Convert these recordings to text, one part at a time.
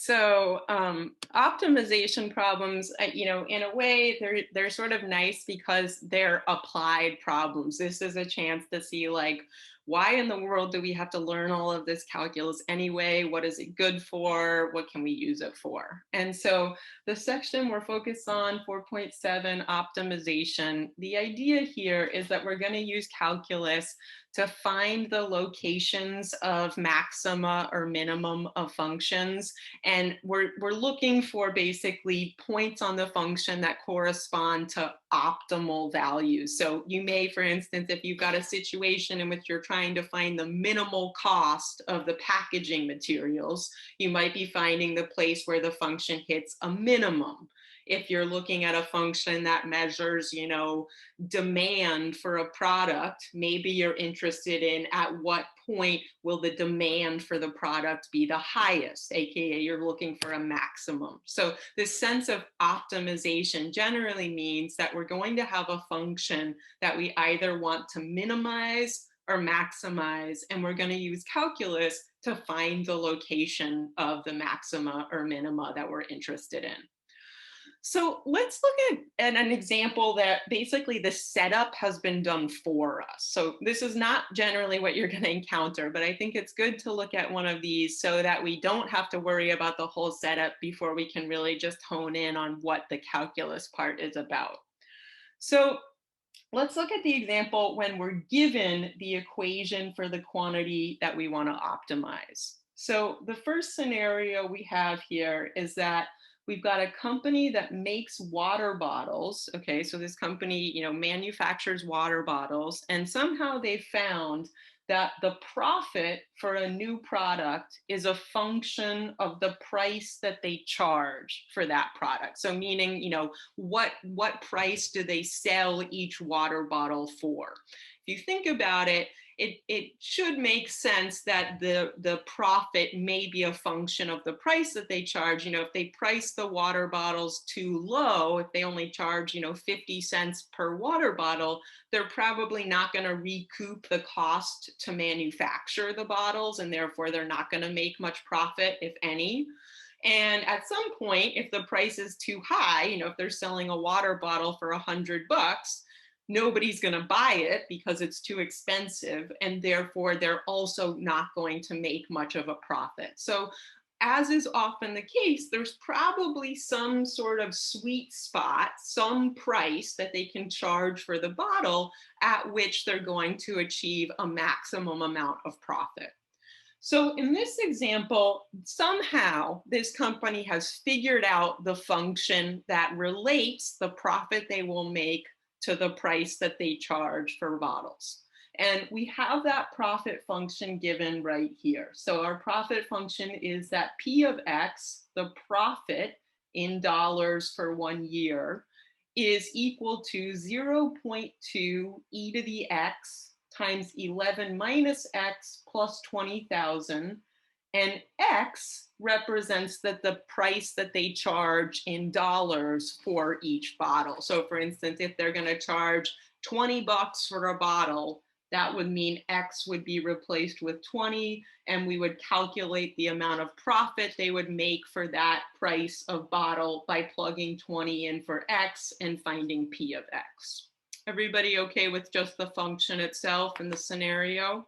Optimization problems, in a way, they're sort of nice because they're applied problems. This is a chance to see, like, why in the world do we have to learn all of this calculus anyway? What is it good for? What can we use it for? And so the section we're focused on, 4.7 optimization, the idea here is that we're going to use calculus to find the locations of maxima or minimum of functions. And we're looking for basically points on the function that correspond to optimal values. So you may, for instance, if you've got a situation in which you're trying to find the minimal cost of the packaging materials, you might be finding the place where the function hits a minimum. If you're looking at a function that measures, demand for a product, maybe you're interested in at what point will the demand for the product be the highest, aka you're looking for a maximum. So this sense of optimization generally means that we're going to have a function that we either want to minimize or maximize, and we're going to use calculus to find the location of the maxima or minima that we're interested in. So let's look at an example that basically the setup has been done for us. So this is not generally what you're going to encounter, but I think it's good to look at one of these so that we don't have to worry about the whole setup before we can really just hone in on what the calculus part is about. So let's look at the example when we're given the equation for the quantity that we want to optimize. So the first scenario we have here is that we've got a company that makes water bottles. Okay, so this company, manufactures water bottles, and somehow they found that the profit for a new product is a function of the price that they charge for that product. So meaning, what price do they sell each water bottle for? If you think about it, it should make sense that the profit may be a function of the price that they charge. If they price the water bottles too low, if they only charge, 50 cents per water bottle, they're probably not going to recoup the cost to manufacture the bottles, and therefore they're not going to make much profit, if any. And at some point, if the price is too high, if they're selling a water bottle for $100, nobody's going to buy it because it's too expensive, and therefore they're also not going to make much of a profit. So as is often the case, there's probably some sort of sweet spot, some price that they can charge for the bottle at which they're going to achieve a maximum amount of profit. So in this example, somehow this company has figured out the function that relates the profit they will make to the price that they charge for bottles. And we have that profit function given right here. So our profit function is that P of X, the profit in dollars for 1 year, is equal to 0.2 e to the x times 11 minus x plus 20,000. And X represents the price that they charge in dollars for each bottle. So for instance, if they're going to charge $20 for a bottle, that would mean X would be replaced with 20, and we would calculate the amount of profit they would make for that price of bottle by plugging 20 in for X and finding P of X. Everybody okay with just the function itself and the scenario?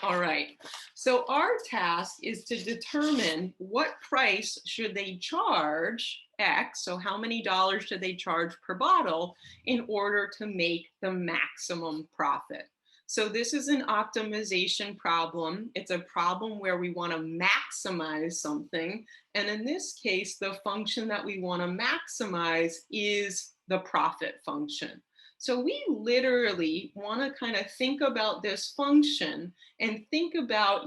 All right, so our task is to determine what price should they charge, X, so how many dollars should they charge per bottle in order to make the maximum profit. So this is an optimization problem. It's a problem where we want to maximize something. And in this case, the function that we want to maximize is the profit function. So we literally want to kind of think about this function and think about,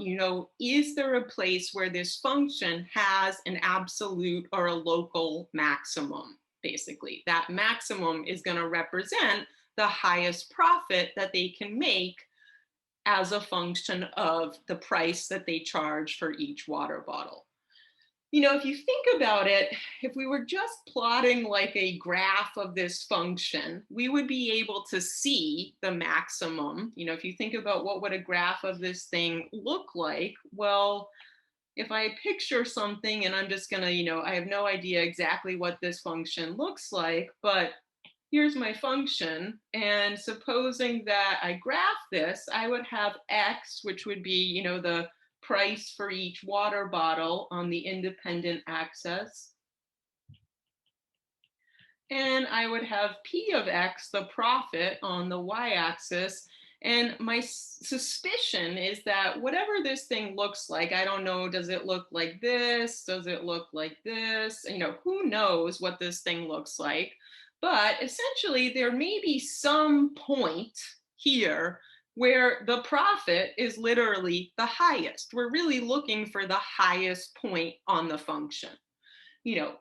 is there a place where this function has an absolute or a local maximum, basically? That maximum is going to represent the highest profit that they can make as a function of the price that they charge for each water bottle. If you think about it, if we were just plotting like a graph of this function, we would be able to see the maximum. If you think about what would a graph of this thing look like, well, if I picture something and I'm just gonna, I have no idea exactly what this function looks like, but here's my function. And supposing that I graph this, I would have X, which would be, the price for each water bottle on the independent axis. And I would have P of X, the profit, on the Y-axis. And my suspicion is that whatever this thing looks like, I don't know, does it look like this? Does it look like this? Who knows what this thing looks like? But essentially, there may be some point here where the profit is literally the highest. We're really looking for the highest point on the function.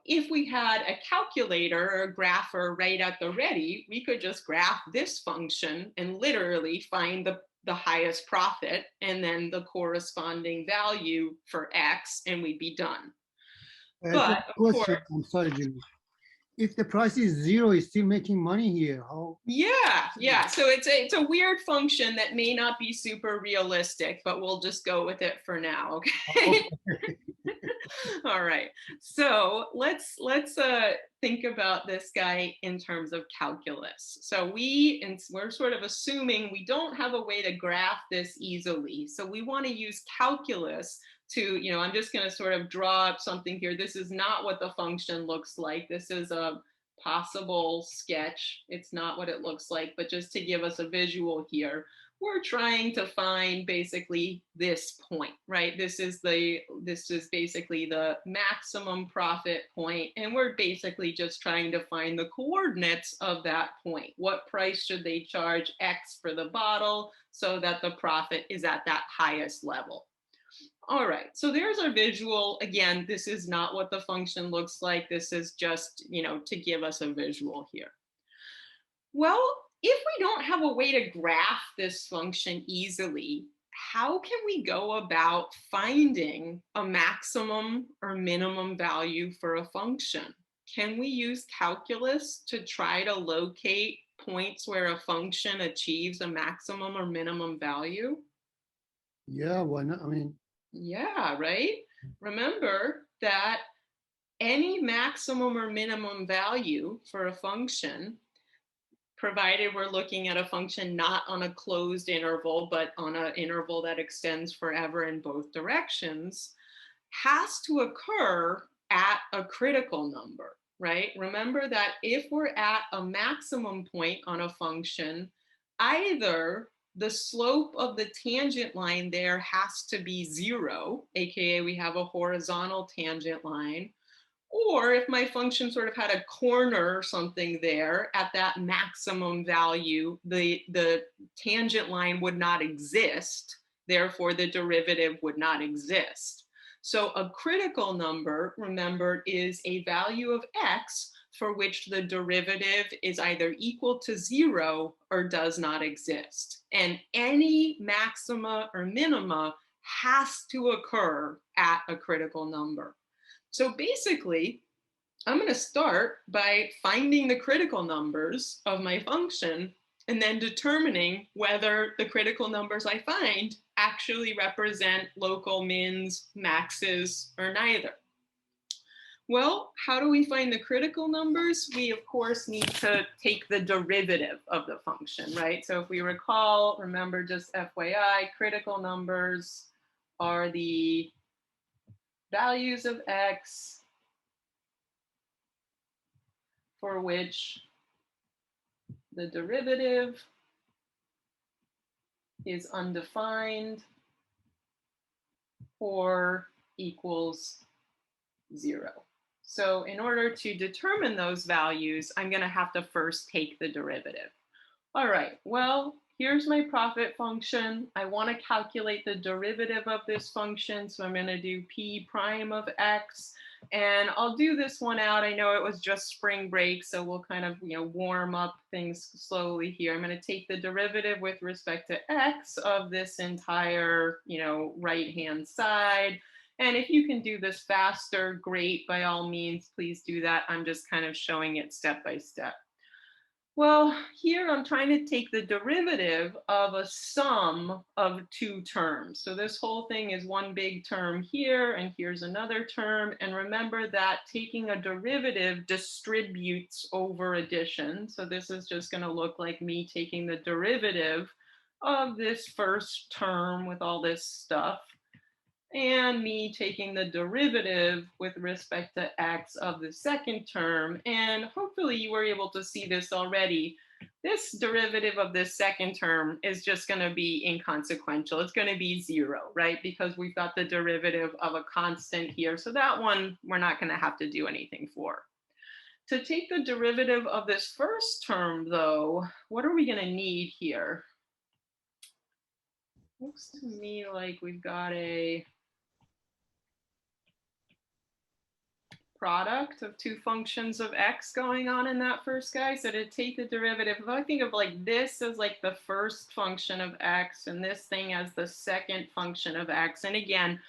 If we had a calculator or a grapher right at the ready, we could just graph this function and literally find the highest profit and then the corresponding value for X, and we'd be done. Just But a of course, question. I'm sorry, Julie. If the price is zero, it's still making money here. How? yeah. So it's a weird function that may not be super realistic, but we'll just go with it for now, okay? Okay. All right. So let's think about this guy in terms of calculus. So we're sort of assuming we don't have a way to graph this easily. So we want to use calculus to, I'm just going to sort of draw up something here. This is not what the function looks like. This is a possible sketch. It's not what it looks like, but just to give us a visual here, we're trying to find basically this point, right? This is basically the maximum profit point, and we're basically just trying to find the coordinates of that point. What price should they charge X for the bottle so that the profit is at that highest level? All right, so there's our visual. Again, this is not what the function looks like. This is just, to give us a visual here. Well, if we don't have a way to graph this function easily, how can we go about finding a maximum or minimum value for a function? Can we use calculus to try to locate points where a function achieves a maximum or minimum value? Yeah, why not? I mean, Yeah, right? Remember that any maximum or minimum value for a function, provided we're looking at a function not on a closed interval, but on an interval that extends forever in both directions, has to occur at a critical number, right? Remember that if we're at a maximum point on a function, either the slope of the tangent line there has to be zero, aka we have a horizontal tangent line, or if my function sort of had a corner or something there at that maximum value, the tangent line would not exist. Therefore, the derivative would not exist. So a critical number, remember, is a value of X for which the derivative is either equal to zero or does not exist. And any maxima or minima has to occur at a critical number. So basically, I'm going to start by finding the critical numbers of my function and then determining whether the critical numbers I find actually represent local mins, maxes, or neither. Well, how do we find the critical numbers? We, of course, need to take the derivative of the function, right? So if we recall, remember, just FYI, critical numbers are the values of X for which the derivative is undefined or equals zero. So in order to determine those values, I'm going to have to first take the derivative. All right, well, here's my profit function. I want to calculate the derivative of this function, so I'm going to do p prime of x. And I'll do this one out. I know it was just spring break, so we'll kind of warm up things slowly here. I'm going to take the derivative with respect to x of this entire right-hand side. And if you can do this faster, great, by all means, please do that. I'm just kind of showing it step by step. Well, here I'm trying to take the derivative of a sum of two terms. So this whole thing is one big term here, and here's another term. And remember that taking a derivative distributes over addition. So this is just going to look like me taking the derivative of this first term with all this stuff, and me taking the derivative with respect to x of the second term. And hopefully you were able to see this already. This derivative of this second term is just going to be inconsequential. It's going to be 0, right? Because we've got the derivative of a constant here. So that one we're not going to have to do anything for. To take the derivative of this first term, though, what are we going to need here? Looks to me like we've got a product of two functions of x going on in that first guy. So to take the derivative, if I think of like this as like the first function of x and this thing as the second function of x. And again,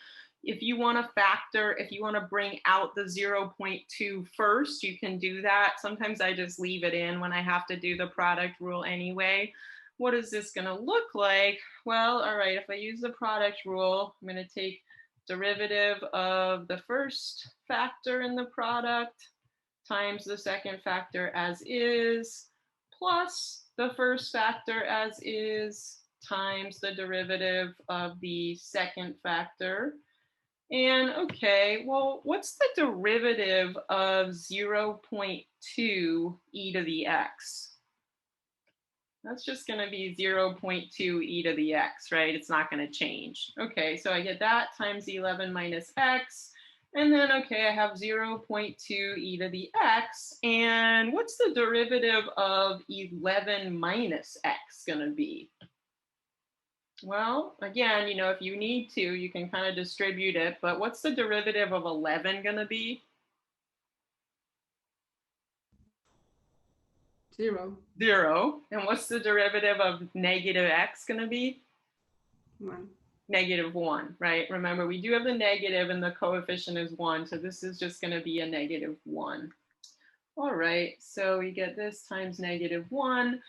if you want to factor, if you want to bring out the 0.2 first, you can do that. Sometimes I just leave it in when I have to do the product rule anyway. What is this going to look like? Well, all right, if I use the product rule, I'm going to take derivative of the first factor in the product times the second factor as is plus the first factor as is times the derivative of the second factor. And okay, well, what's the derivative of 0.2 e to the x? That's just going to be 0.2 e to the x, right? It's not going to change. Okay, so I get that times 11 minus x. And then, okay, I have 0.2 e to the x. And what's the derivative of 11 minus x going to be? Well, again, if you need to, you can kind of distribute it. But what's the derivative of 11 going to be? 0. 0. And what's the derivative of negative x going to be? 1. Negative 1, right? Remember, we do have the negative and the coefficient is 1. So this is just going to be a negative 1. All right, so we get this times negative 1.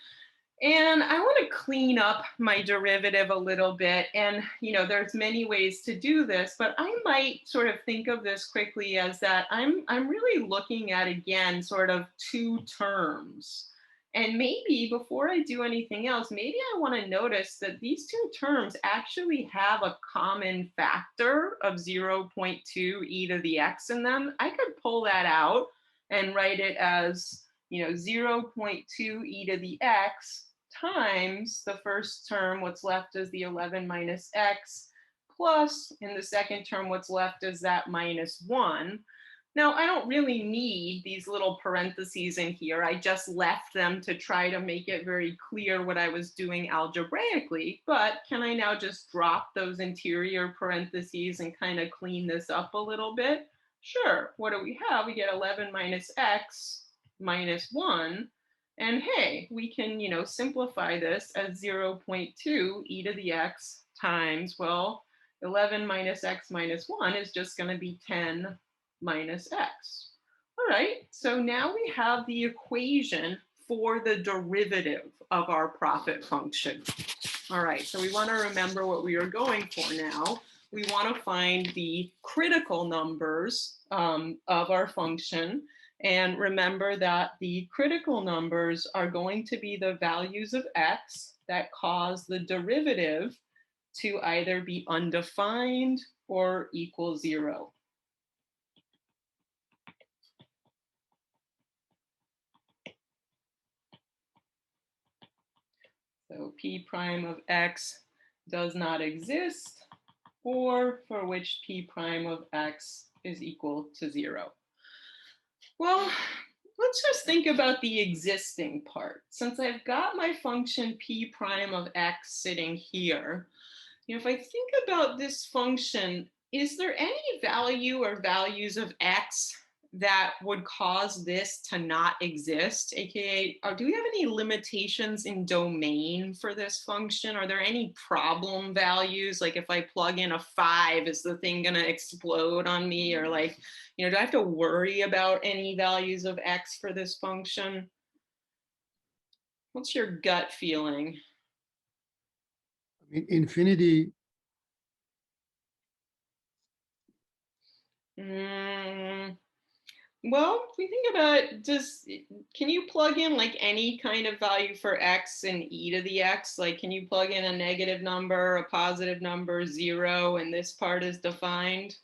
And I want to clean up my derivative a little bit. And, there's many ways to do this, but I might sort of think of this quickly as that I'm really looking at, again, sort of two terms. And maybe before I do anything else, maybe I want to notice that these two terms actually have a common factor of 0.2 e to the x in them. I could pull that out and write it as, 0.2 e to the x times the first term, what's left is the 11 minus x, plus in the second term, what's left is that minus 1. Now, I don't really need these little parentheses in here. I just left them to try to make it very clear what I was doing algebraically. But can I now just drop those interior parentheses and kind of clean this up a little bit? Sure. What do we have? We get 11 minus x minus 1. And hey, we can, simplify this as 0.2 e to the x times, well, 11 minus x minus 1 is just going to be 10 minus x. All right, so now we have the equation for the derivative of our profit function. All right, so we want to remember what we are going for now. We want to find the critical numbers of our function. And remember that the critical numbers are going to be the values of x that cause the derivative to either be undefined or equal 0. So p prime of x does not exist, or for which p prime of x is equal to 0. Well, let's just think about the existing part. Since I've got my function p prime of x sitting here, if I think about this function, is there any value or values of x that would cause this to not exist? AKA, do we have any limitations in domain for this function? Are there any problem values? Like if I plug in a 5, is the thing going to explode on me? Or like, do I have to worry about any values of x for this function? What's your gut feeling? I mean, infinity, Mm, well, if we think about it, can you plug in like any kind of value for x and e to the x? Like, can you plug in a negative number, a positive number, 0, and this part is defined?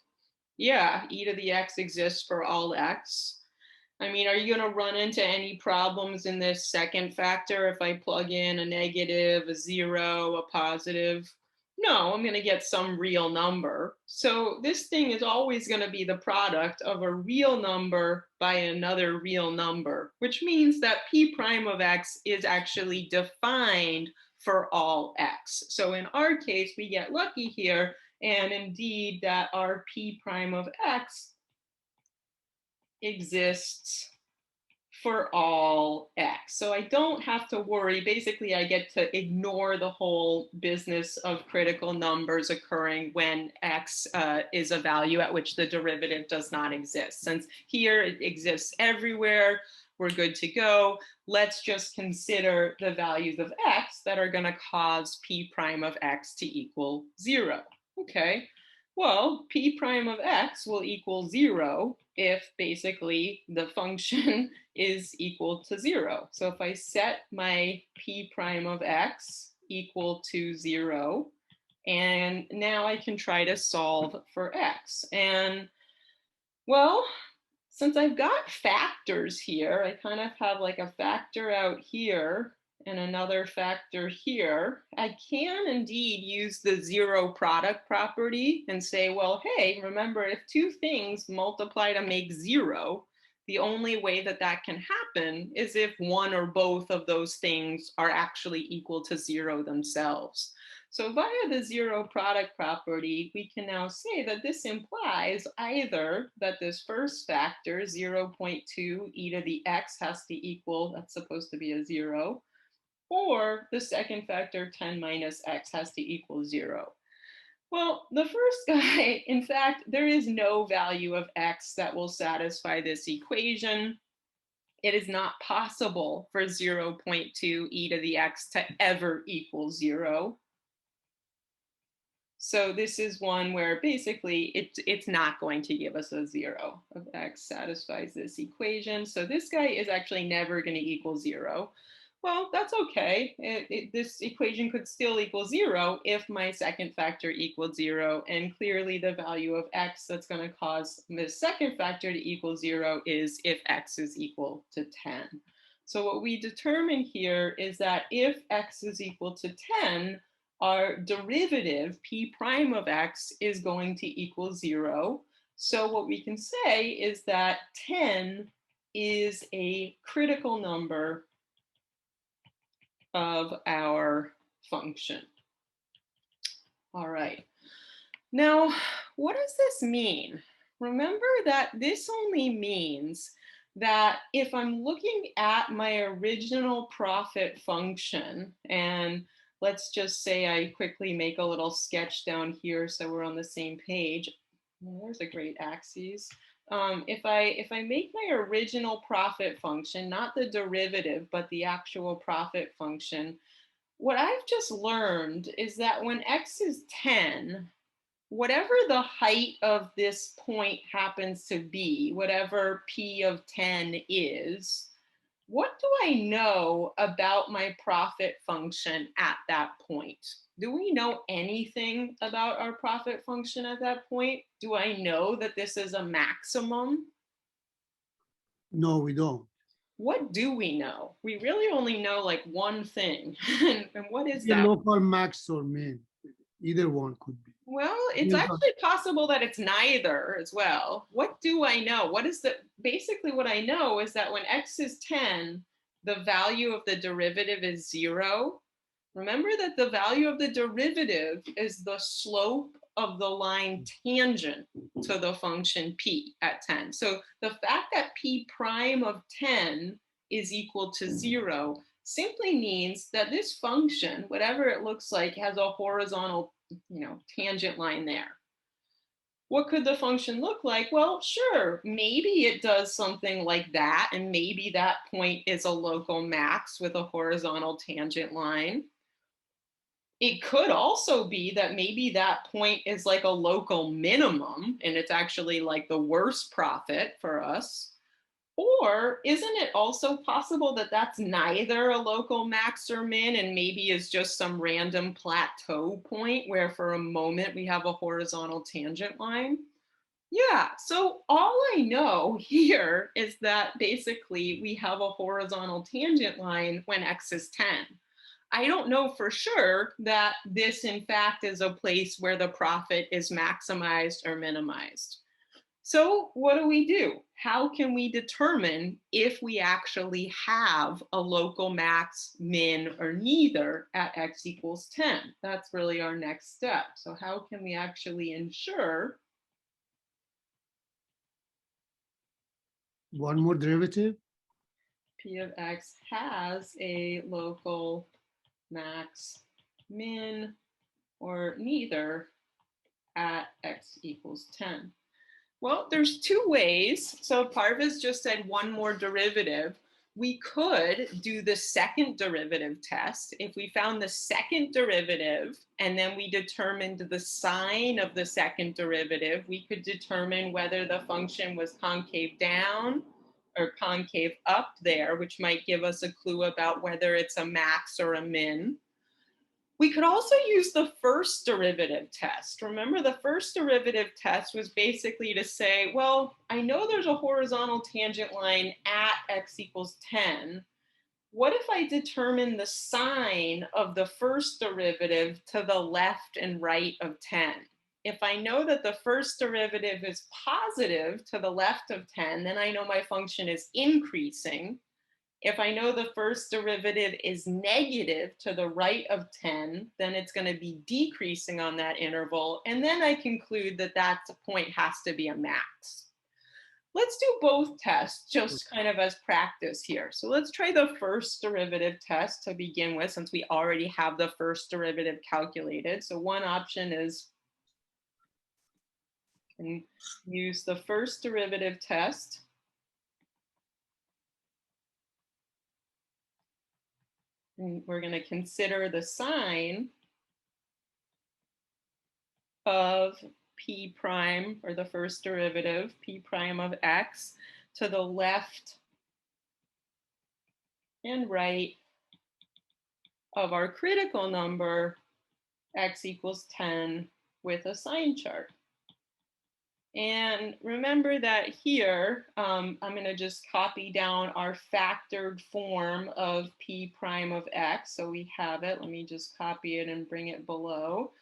Yeah, e to the x exists for all x. I mean, are you going to run into any problems in this second factor if I plug in a negative, a 0, a positive? No, I'm going to get some real number. So this thing is always going to be the product of a real number by another real number, which means that p prime of x is actually defined for all x. So in our case, we get lucky here, and indeed that our p prime of x exists for all x. So I don't have to worry. Basically, I get to ignore the whole business of critical numbers occurring when x is a value at which the derivative does not exist. Since here it exists everywhere, we're good to go. Let's just consider the values of x that are going to cause p prime of x to equal 0. Okay. Well, p prime of x will equal 0 if basically the function is equal to 0. So if I set my p prime of x equal to 0, and now I can try to solve for x. And well, since I've got factors here, I kind of have like a factor out here and another factor here. I can indeed use the 0 product property and say, well, hey, remember, if two things multiply to make 0, the only way that that can happen is if one or both of those things are actually equal to 0 themselves. So via the 0 product property, we can now say that this implies either that this first factor, 0.2 e to the x, has to equal, that's supposed to be a 0, or the second factor, 10 minus x, has to equal 0. Well, the first guy, in fact, there is no value of x that will satisfy this equation. It is not possible for 0.2 e to the x to ever equal 0. So this is one where basically it's not going to give us a 0 of x satisfies this equation. So this guy is actually never going to equal 0. Well, that's okay. This equation could still equal 0 if my second factor equaled 0. And clearly the value of x that's going to cause this second factor to equal 0 is if x is equal to 10. So what we determine here is that if x is equal to 10, our derivative, p prime of x, is going to equal 0. So what we can say is that 10 is a critical number of our function. All right. Now, what does this mean? Remember that this only means that if I'm looking at my original profit function, and let's just say I quickly make a little sketch down here so we're on the same page. There's a great axis. If I make my original profit function, not the derivative, but the actual profit function, what I've just learned is that when x is 10, whatever the height of this point happens to be, whatever p of 10 is, what do I know about my profit function at that point? Do we know anything about our profit function at that point? Do I know that this is a maximum? no, we don't. What do we know? We really only know like one thing. And what is The that? local max or min, either one could be. Well, it's actually possible that it's neither as well. What do I know? Basically what I know is that when x is 10, the value of the derivative is 0. Remember that the value of the derivative is the slope of the line tangent to the function p at 10. So the fact that p prime of 10 is equal to 0 simply means that this function, whatever it looks like, has a horizontal tangent line there. What could the function look like? Well, sure, maybe it does something like that, and maybe that point is a local max with a horizontal tangent line. It could also be that maybe that point is like a local minimum, and it's actually like the worst profit for us. Or isn't it also possible that that's neither a local max or min and maybe is just some random plateau point where for a moment we have a horizontal tangent line? Yeah, so all I know here is that basically we have a horizontal tangent line when x is 10. I don't know for sure that this, in fact, is a place where the profit is maximized or minimized. So, what do? How can we determine if we actually have a local max, min, or neither at x equals 10? That's really our next step. So, how can we actually ensure One more derivative. p of x has a local max, min, or neither at x equals 10? Well, there's two ways. So Parvis just said one more derivative. We could do the second derivative test. If we found the second derivative and then we determined the sign of the second derivative, we could determine whether the function was concave down or concave up there, which might give us a clue about whether it's a max or a min. We could also use the first derivative test. Remember, the first derivative test was basically to say, well, I know there's a horizontal tangent line at x equals 10. What if I determine the sign of the first derivative to the left and right of 10? If I know that the first derivative is positive to the left of 10, then I know my function is increasing. If I know the first derivative is negative to the right of 10, then it's going to be decreasing on that interval. And then I conclude that that point has to be a max. Let's do both tests just kind of as practice here. So let's try the first derivative test to begin with, since we already have the first derivative calculated. So one option is can use the first derivative test. And we're going to consider the sign of p prime, or the first derivative, p prime of x, to the left and right of our critical number, x equals 10, with a sign chart. And remember that here, I'm going to just copy down our factored form of p prime of x. So we have it. Let me just copy it and bring it below.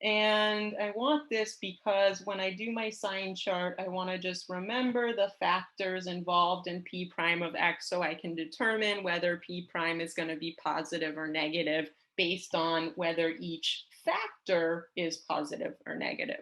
And I want this because when I do my sign chart, I want to just remember the factors involved in p prime of x so I can determine whether p prime is going to be positive or negative based on whether each factor is positive or negative.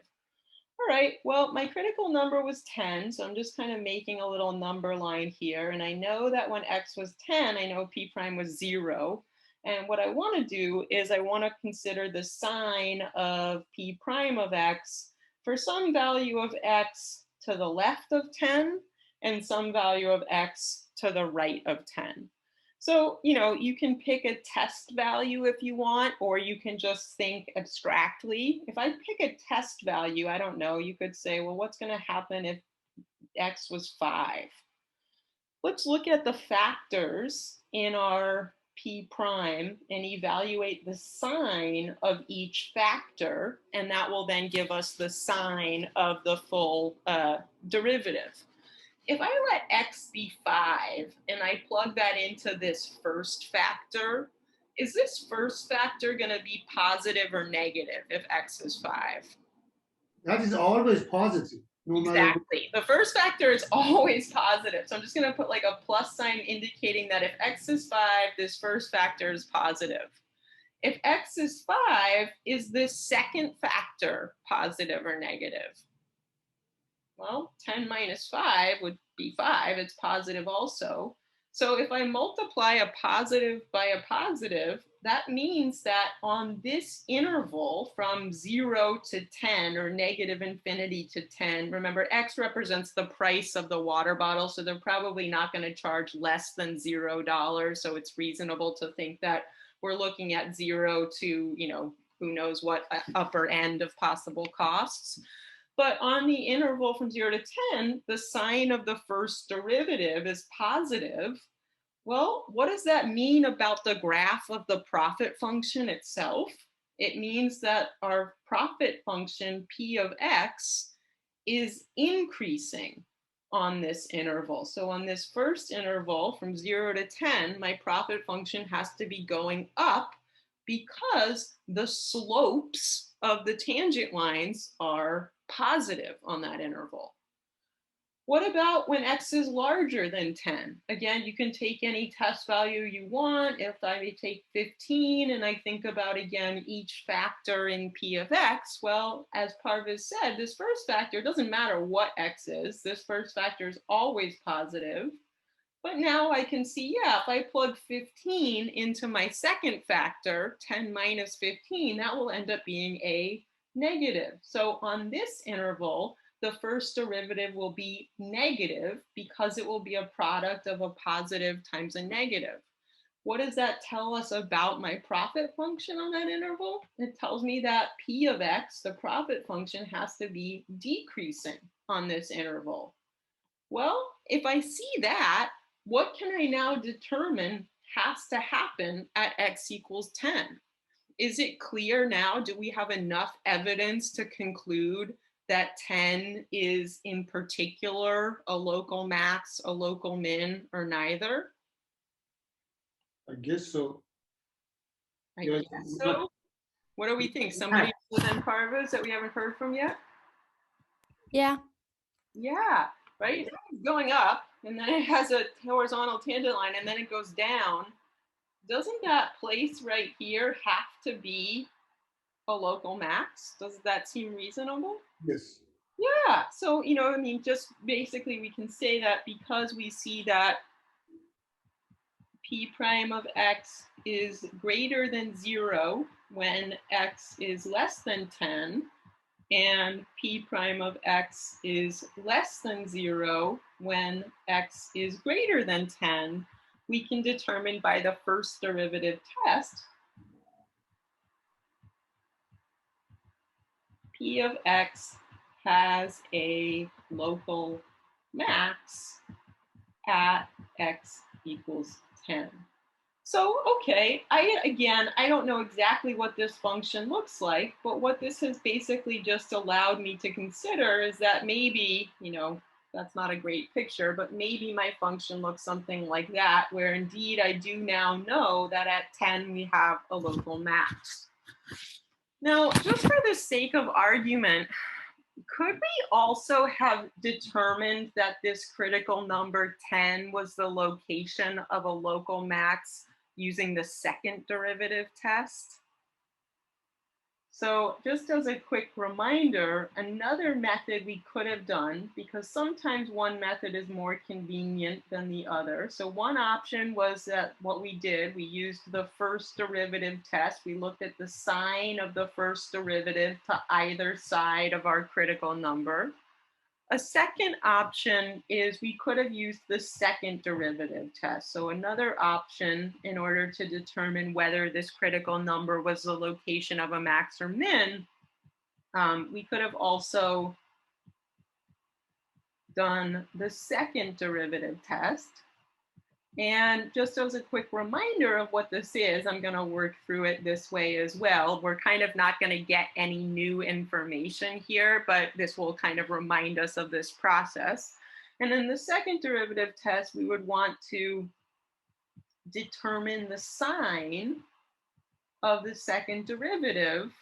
All right, well, my critical number was 10, so I'm just kind of making a little number line here. And I know that when x was 10, I know p prime was 0. And what I want to do is I want to consider the sign of p prime of x for some value of x to the left of 10 and some value of x to the right of 10. So, you can pick a test value if you want, or you can just think abstractly. If I pick a test value, I don't know, you could say, well, what's going to happen if x was 5? Let's look at the factors in our p prime and evaluate the sign of each factor, and that will then give us the sign of the full derivative. If I let x be 5 and I plug that into this first factor, is this first factor going to be positive or negative if x is 5? That is always positive, no matter what. Exactly. The first factor is always positive. So I'm just going to put like a plus sign indicating that if x is 5, this first factor is positive. If x is 5, is this second factor positive or negative? Well, 10 minus 5 would be 5. It's positive also. So if I multiply a positive by a positive, that means that on this interval from 0 to 10 or negative infinity to 10, remember X represents the price of the water bottle. So they're probably not going to charge less than $0. So it's reasonable to think that we're looking at 0 to, who knows what upper end of possible costs. But on the interval from 0 to 10, the sign of the first derivative is positive. Well, what does that mean about the graph of the profit function itself? It means that our profit function, P of X, is increasing on this interval. So on this first interval from 0 to 10, my profit function has to be going up because the slopes of the tangent lines are positive on that interval. What about when X is larger than 10? Again, you can take any test value you want. If I take 15 and I think about, again, each factor in P of X, well, as Parviz said, this first factor doesn't matter what X is. This first factor is always positive. But now I can see, yeah, if I plug 15 into my second factor, 10 minus 15, that will end up being a negative. So on this interval, the first derivative will be negative because it will be a product of a positive times a negative. What does that tell us about my profit function on that interval? It tells me that P of X, the profit function, has to be decreasing on this interval. Well, if I see that, what can I now determine has to happen at X equals 10? Is it clear now? Do we have enough evidence to conclude that 10 is in particular a local max, a local min, or neither? I guess so. I guess so. What do we think? Somebody other than Parvaz that we haven't heard from yet? Yeah. Yeah, right? It's going up, and then it has a horizontal tangent line, and then it goes down. Doesn't that place right here have to be a local max? Does that seem reasonable? Yes. Yeah, so, just basically we can say that because we see that P prime of X is greater than 0 when X is less than 10, and P prime of X is less than 0 when X is greater than 10, we can determine by the first derivative test P of X has a local max at X equals 10. So, okay, I don't know exactly what this function looks like, but what this has basically just allowed me to consider is that maybe, that's not a great picture, but maybe my function looks something like that, where indeed I do now know that at 10 we have a local max. Now, just for the sake of argument, could we also have determined that this critical number 10 was the location of a local max using the second derivative test? So just as a quick reminder, another method we could have done, because sometimes one method is more convenient than the other. So one option was that what we did, we used the first derivative test. We looked at the sign of the first derivative to either side of our critical number. A second option is we could have used the second derivative test. So another option in order to determine whether this critical number was the location of a max or min, we could have also done the second derivative test. And just as a quick reminder of what this is, I'm going to work through it this way as well. We're kind of not going to get any new information here, but this will kind of remind us of this process. And in the second derivative test, we would want to determine the sign of the second derivative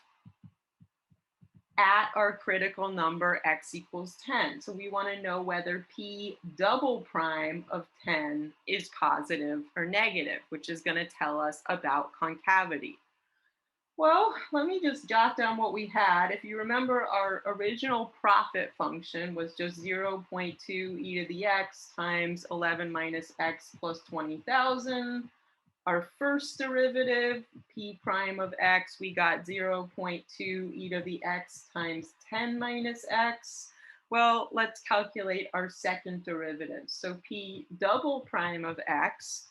at our critical number X equals 10. So we want to know whether P double prime of 10 is positive or negative, which is going to tell us about concavity. Well, let me just jot down what we had. If you remember, our original profit function was just 0.2 e to the x times 11 minus x plus 20,000. Our first derivative, p prime of x, we got 0.2 e to the x times 10 minus x. Well, let's calculate our second derivative. So p double prime of x,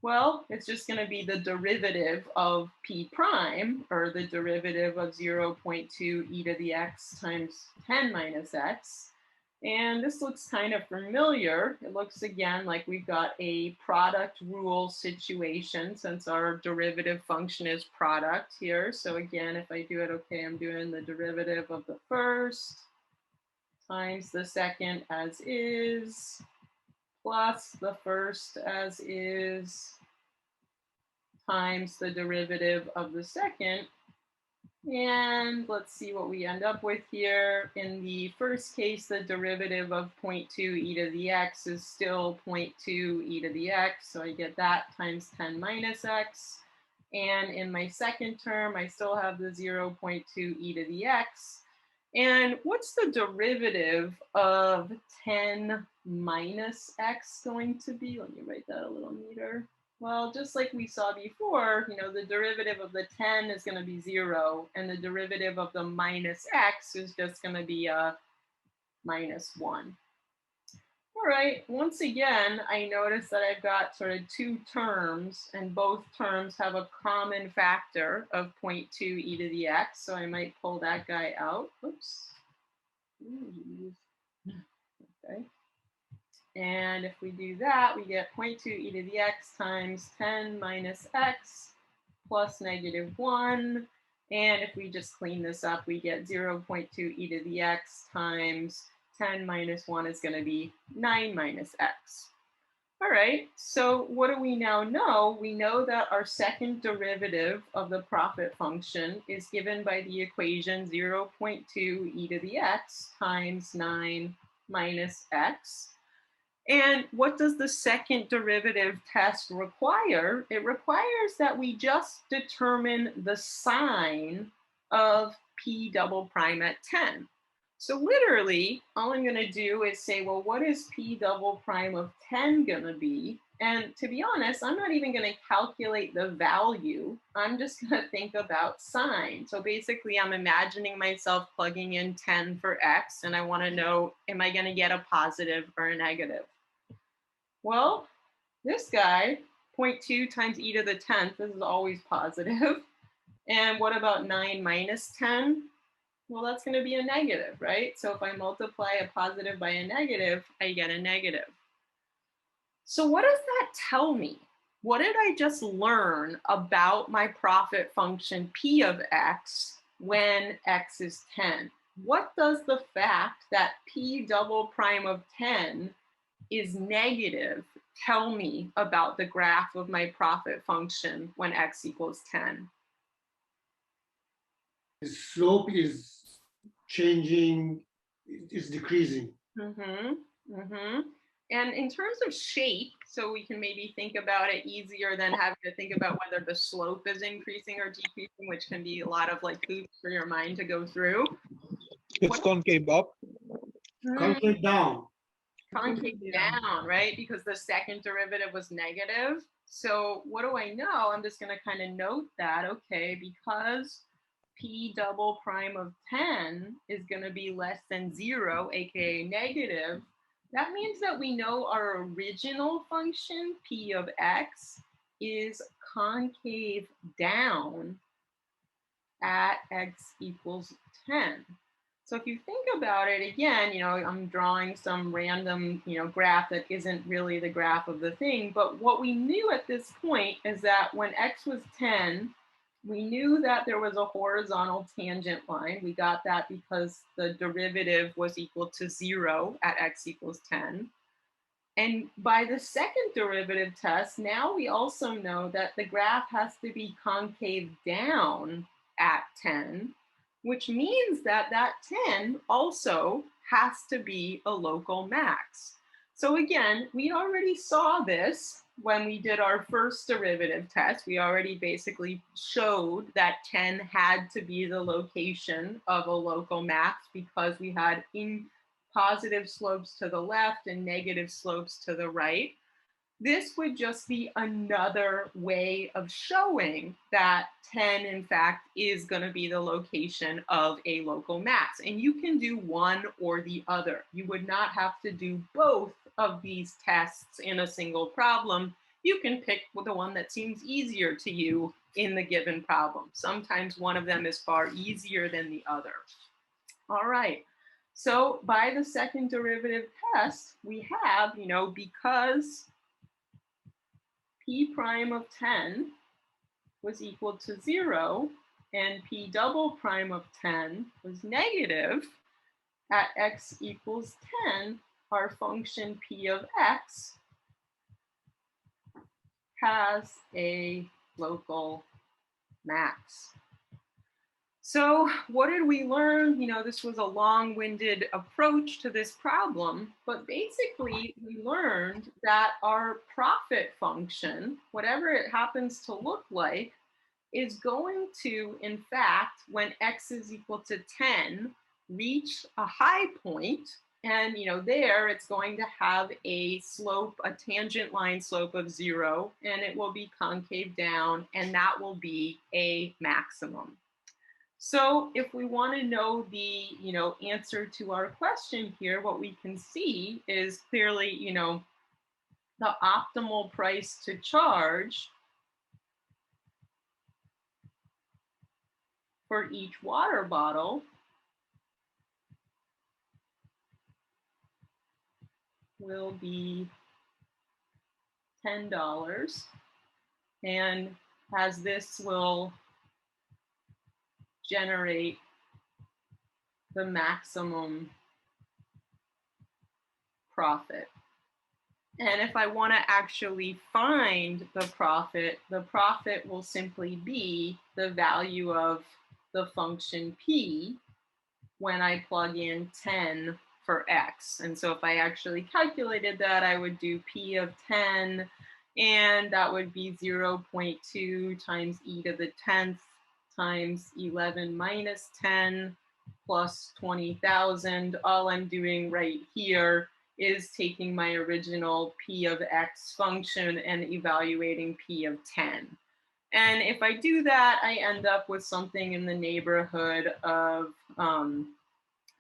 well, it's just going to be the derivative of p prime, or the derivative of 0.2 e to the x times 10 minus x. And this looks kind of familiar. It looks again like we've got a product rule situation since our derivative function is product here. So again, if I do it, okay, I'm doing the derivative of the first times the second as is, plus the first as is, times the derivative of the second. And let's see what we end up with here. In the first case, the derivative of 0.2 e to the x is still 0.2 e to the x. So I get that times 10 minus x. And in my second term, I still have the 0.2 e to the x. And what's the derivative of 10 minus x going to be? Let me write that a little neater. Well, just like we saw before, the derivative of the 10 is going to be 0, and the derivative of the minus x is just going to be minus 1. All right, once again, I notice that I've got sort of two terms, and both terms have a common factor of 0.2 e to the x, so I might pull that guy out. Oops. Okay. And if we do that, we get 0.2 e to the x times 10 minus x plus negative 1. And if we just clean this up, we get 0.2 e to the x times 10 minus 1 is going to be 9 minus x. All right, so what do we now know? We know that our second derivative of the profit function is given by the equation 0.2 e to the x times 9 minus x. And what does the second derivative test require? It requires that we just determine the sign of p double prime at 10. So literally, all I'm going to do is say, well, what is p double prime of 10 going to be? And to be honest, I'm not even going to calculate the value. I'm just going to think about sign. So basically, I'm imagining myself plugging in 10 for x, and I want to know, am I going to get a positive or a negative? Well, this guy, 0.2 times e to the 10th, this is always positive. And what about 9 minus 10? Well, that's going to be a negative, right? So if I multiply a positive by a negative, I get a negative. So what does that tell me? What did I just learn about my profit function p of x when x is 10? What does the fact that p double prime of 10 is negative tell me about the graph of my profit function when x equals 10? The slope is changing, it's decreasing. And in terms of shape, so we can maybe think about it easier than having to think about whether the slope is increasing or decreasing, which can be a lot of like hoops for your mind to go through. It's concave up. Concave down. Concave down, right? Because the second derivative was negative. So what do I know? I'm just going to kind of note that, okay, because p double prime of 10 is going to be less than 0, aka negative, that means that we know our original function, p of x, is concave down at x equals 10. So if you think about it again, I'm drawing some random, graph that isn't really the graph of the thing. But what we knew at this point is that when x was 10, we knew that there was a horizontal tangent line. We got that because the derivative was equal to 0 at x equals 10. And by the second derivative test, now we also know that the graph has to be concave down at 10, which means that that 10 also has to be a local max. So again, we already saw this when we did our first derivative test, we already basically showed that 10 had to be the location of a local max because we had positive slopes to the left and negative slopes to the right. This would just be another way of showing that 10, in fact, is going to be the location of a local max. And you can do one or the other. You would not have to do both of these tests in a single problem. You can pick the one that seems easier to you in the given problem. Sometimes one of them is far easier than the other. All right. So by the second derivative test, we have, because p prime of 10 was equal to 0 and p double prime of 10 was negative, at x equals 10, our function p of x has a local max. So what did we learn? This was a long-winded approach to this problem, but basically we learned that our profit function, whatever it happens to look like, is going to, in fact, when x is equal to 10, reach a high point. And there it's going to have a slope, a tangent line slope of 0, and it will be concave down, and that will be a maximum. So if we want to know the, answer to our question here, what we can see is clearly, the optimal price to charge for each water bottle will be $10, and as this will generate the maximum profit. And if I want to actually find the profit will simply be the value of the function p when I plug in 10 for x. And so if I actually calculated that, I would do p of 10, and that would be 0.2 times e to the 10th times 11 minus 10 plus 20,000. All I'm doing right here is taking my original p of x function and evaluating p of 10. And if I do that, I end up with something in the neighborhood of, I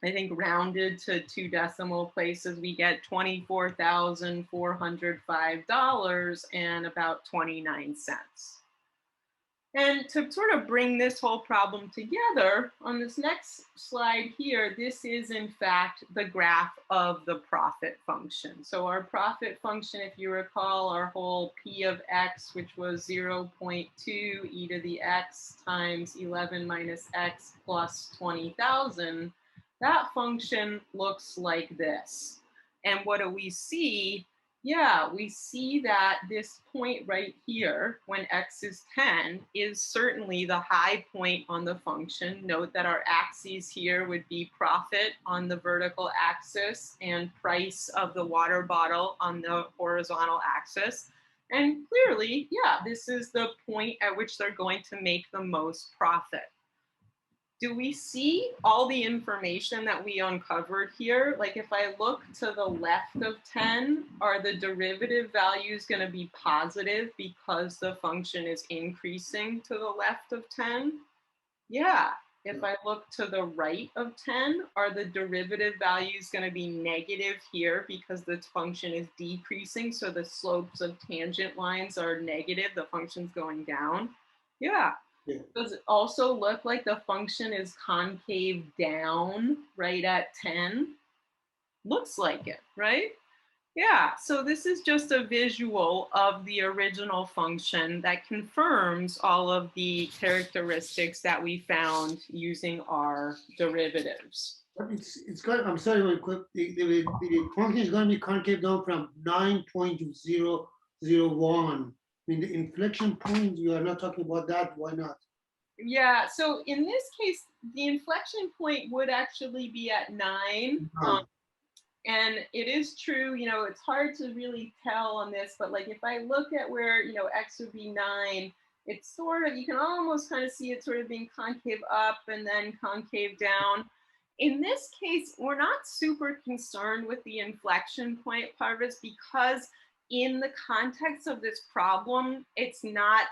think rounded to 2 decimal places, we get $24,405 and about 29 cents. And to sort of bring this whole problem together, on this next slide here, this is in fact the graph of the profit function. So our profit function, if you recall, our whole p of x, which was 0.2 e to the x times 11 minus x plus 20,000, that function looks like this. And what do we see? Yeah, we see that this point right here, when x is 10, is certainly the high point on the function. Note that our axes here would be profit on the vertical axis and price of the water bottle on the horizontal axis. And clearly, yeah, this is the point at which they're going to make the most profit. Do we see all the information that we uncovered here? Like if I look to the left of 10, are the derivative values going to be positive because the function is increasing to the left of 10? Yeah. If I look to the right of 10, are the derivative values going to be negative here because the function is decreasing? So the slopes of tangent lines are negative, the function's going down? Yeah. Yeah. Does it also look like the function is concave down right at 10? Looks like it, right? Yeah, so this is just a visual of the original function that confirms all of the characteristics that we found using our derivatives. But it's got, I'm sorry, real quick. The function is going to be concave down from 9.001. I mean, the inflection point, you are not talking about that. Why not? Yeah, so in this case, the inflection point would actually be at 9. And it is true, it's hard to really tell on this, but like if I look at where, X would be 9, it's sort of, you can almost kind of see it sort of being concave up and then concave down. In this case, we're not super concerned with the inflection point part of it because in the context of this problem, it's not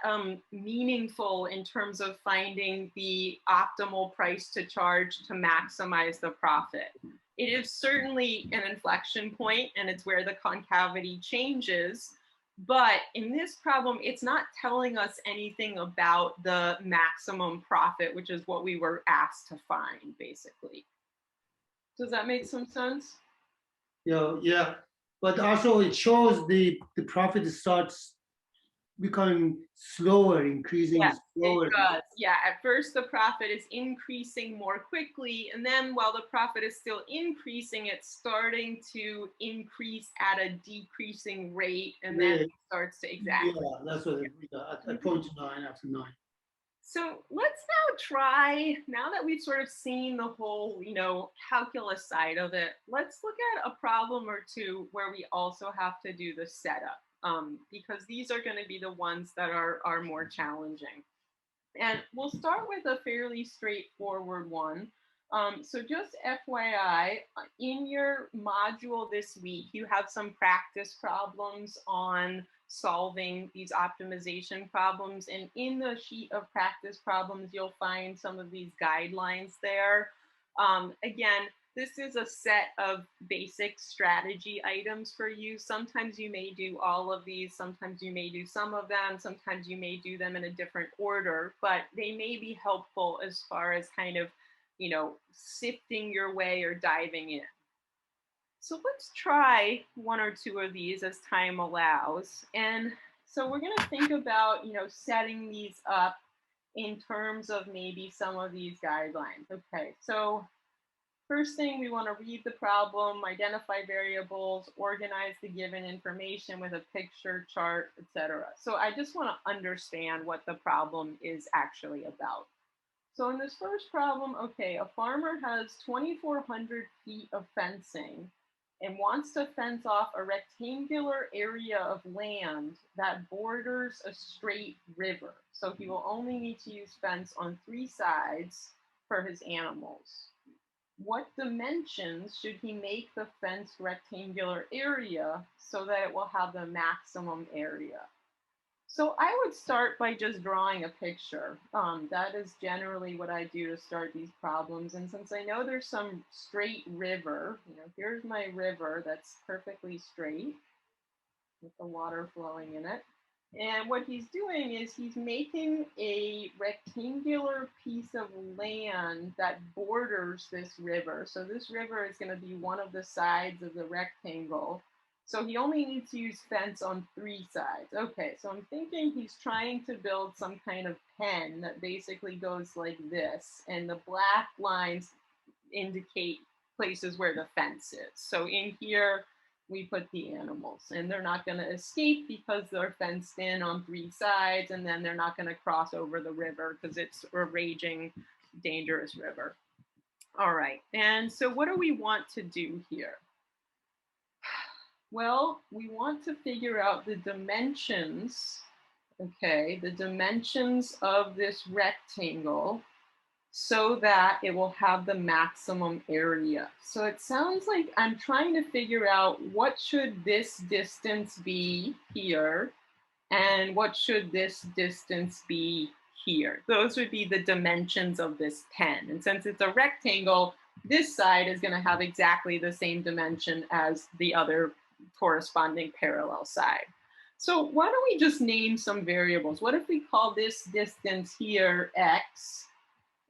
meaningful in terms of finding the optimal price to charge to maximize the profit. It is certainly an inflection point, and it's where the concavity changes. But in this problem, it's not telling us anything about the maximum profit, which is what we were asked to find, basically. Does that make some sense? Yeah. But also it shows the profit starts becoming slower, increasing Yes, slower. it does. Yeah, at first the profit is increasing more quickly, and then while the profit is still increasing, it's starting to increase at a decreasing rate, and then it starts to exactly. Yeah, that's what at point 9 after 9. So let's now try, now that we've sort of seen the whole, calculus side of it, let's look at a problem or two where we also have to do the setup, because these are going to be the ones that are more challenging. And we'll start with a fairly straightforward one. So just FYI, in your module this week, you have some practice problems on solving these optimization problems. And in the sheet of practice problems, you'll find some of these guidelines there. Again, this is a set of basic strategy items for you. Sometimes you may do all of these, sometimes you may do some of them, sometimes you may do them in a different order, but they may be helpful as far as kind of, sifting your way or diving in. So let's try one or two of these as time allows. And so we're going to think about, setting these up in terms of maybe some of these guidelines. Okay, so first thing, we want to read the problem, identify variables, organize the given information with a picture, chart, etc. So I just want to understand what the problem is actually about. So in this first problem, okay, a farmer has 2,400 feet of fencing and wants to fence off a rectangular area of land that borders a straight river. So he will only need to use fence on 3 sides for his animals. What dimensions should he make the fenced rectangular area so that it will have the maximum area? So I would start by just drawing a picture. That is generally what I do to start these problems. And since I know there's some straight river, here's my river that's perfectly straight with the water flowing in it. And what he's doing is he's making a rectangular piece of land that borders this river. So this river is going to be one of the sides of the rectangle. So he only needs to use fence on 3 sides. Okay, so I'm thinking he's trying to build some kind of pen that basically goes like this. And the black lines indicate places where the fence is. So in here, we put the animals, and they're not going to escape because they're fenced in on 3 sides, and then they're not going to cross over the river because it's a raging, dangerous river. All right, and so what do we want to do here? Well, we want to figure out the dimensions, okay, the dimensions of this rectangle so that it will have the maximum area. So it sounds like I'm trying to figure out what should this distance be here and what should this distance be here. Those would be the dimensions of this pen. And since it's a rectangle, this side is going to have exactly the same dimension as the other corresponding parallel side. So why don't we just name some variables? What if we call this distance here x,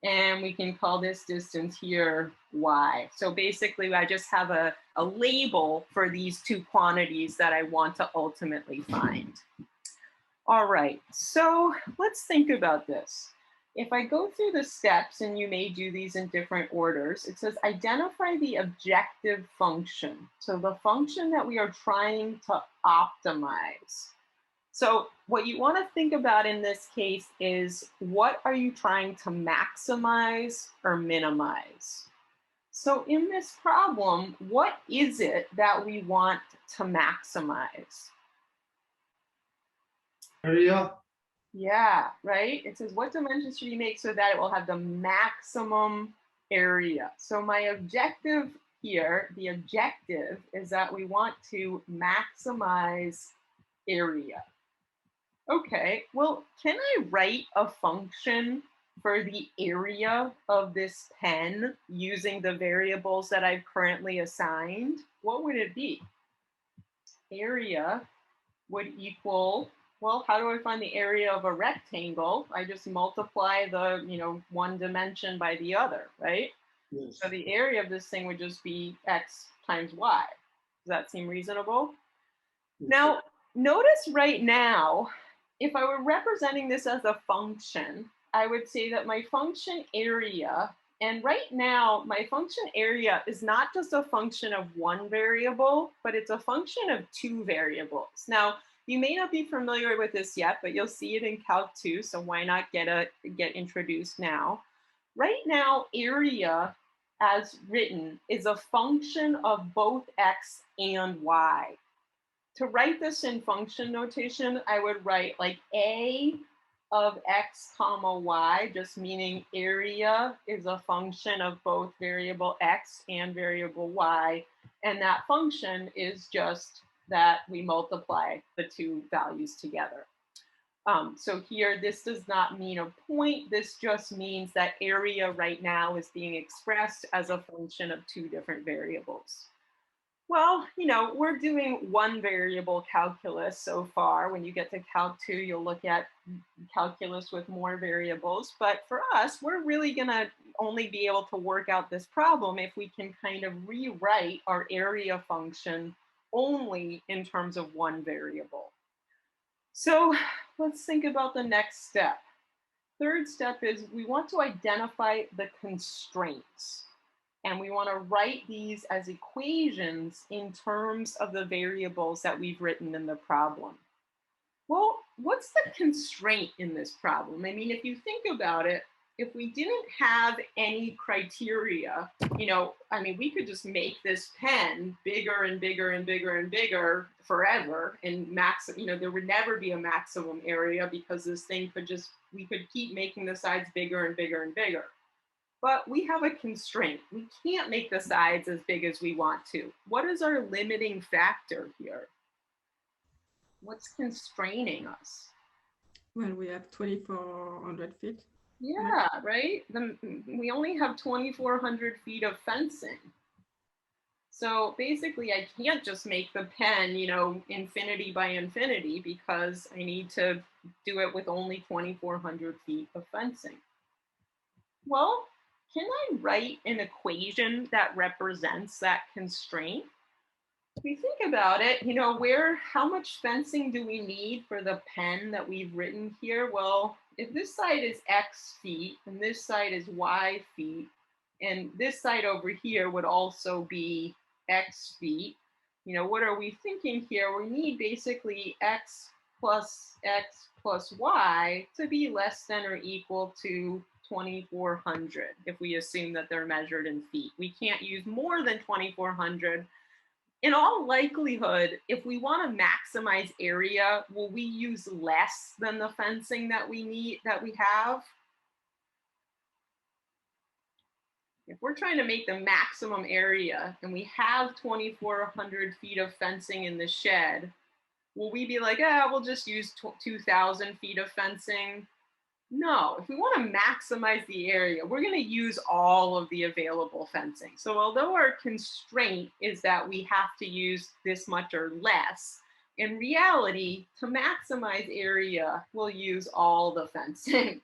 and we can call this distance here y? So basically, I just have a label for these 2 quantities that I want to ultimately find. All right, so let's think about this. If I go through the steps, and you may do these in different orders, it says identify the objective function. So the function that we are trying to optimize. So what you want to think about in this case is what are you trying to maximize or minimize? So in this problem, what is it that we want to maximize? Area. Yeah, right? It says, what dimensions should we make so that it will have the maximum area? So my objective here, the objective is that we want to maximize area. Okay, well, can I write a function for the area of this pen using the variables that I've currently assigned? What would it be? Area would equal, well, how do I find the area of a rectangle? I just multiply the, one dimension by the other, right? Yes. So the area of this thing would just be x times y. Does that seem reasonable? Now, notice right now, if I were representing this as a function, I would say that my function area, and right now, my function area is not just a function of one variable, but it's a function of two variables. Now, you may not be familiar with this yet, but you'll see it in Calc 2, so why not get introduced now? Right now, area, as written, is a function of both x and y. To write this in function notation, I would write like a of x comma y, just meaning area is a function of both variable x and variable y. And that function is just that we multiply the two values together. So here, this does not mean a point. This just means that area right now is being expressed as a function of two different variables. Well, we're doing one variable calculus so far. When you get to Calc 2, you'll look at calculus with more variables. But for us, we're really going to only be able to work out this problem if we can kind of rewrite our area function only in terms of one variable. So let's think about the next step. Third step is we want to identify the constraints. And we want to write these as equations in terms of the variables that we've written in the problem. Well, what's the constraint in this problem? I mean, if you think about it, if we didn't have any criteria, we could just make this pen bigger and bigger and bigger and bigger forever, and there would never be a maximum area because this thing we could keep making the sides bigger and bigger and bigger. But we have a constraint. We can't make the sides as big as we want to. What is our limiting factor here? What's constraining us? Well, we have 2,400 feet. Yeah, right? We only have 2,400 feet of fencing. So basically, I can't just make the pen, infinity by infinity, because I need to do it with only 2,400 feet of fencing. Well, can I write an equation that represents that constraint? If we think about it, how much fencing do we need for the pen that we've written here? Well, if this side is x feet and this side is y feet, and this side over here would also be x feet, what are we thinking here? We need basically x plus y to be less than or equal to 2,400 if we assume that they're measured in feet. We can't use more than 2,400. In all likelihood, if we want to maximize area, will we use less than the fencing that we have? If we're trying to make the maximum area and we have 2,400 feet of fencing in the shed, will we be like, we'll just use 2,000 feet of fencing? No, if we want to maximize the area, we're going to use all of the available fencing. So although our constraint is that we have to use this much or less, in reality, to maximize area, we'll use all the fencing.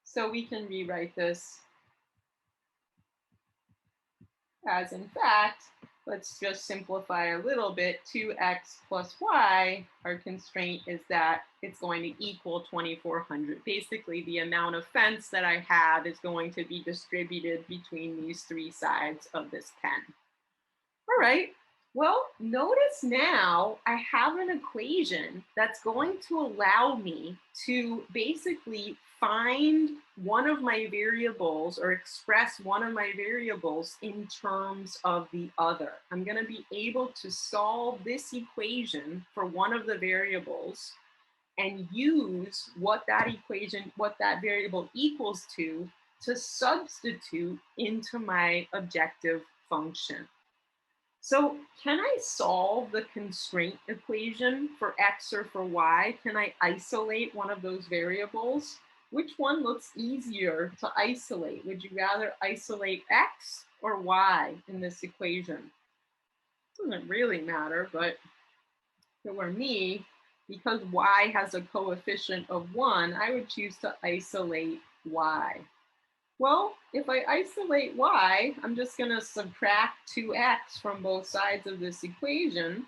So we can rewrite this as, in fact, let's just simplify a little bit, 2x plus y, our constraint is that it's going to equal 2,400. Basically, the amount of fence that I have is going to be distributed between these three sides of this pen. All right, Well, notice now I have an equation that's going to allow me to basically find one of my variables or express one of my variables in terms of the other. I'm going to be able to solve this equation for one of the variables and use what that equation, what that variable equals to substitute into my objective function. So can I solve the constraint equation for X or for Y? Can I isolate one of those variables? Which one looks easier to isolate? Would you rather isolate X or Y in this equation? Doesn't really matter, but if it were me, because Y has a coefficient of 1, I would choose to isolate Y. Well, if I isolate y, I'm just going to subtract 2x from both sides of this equation.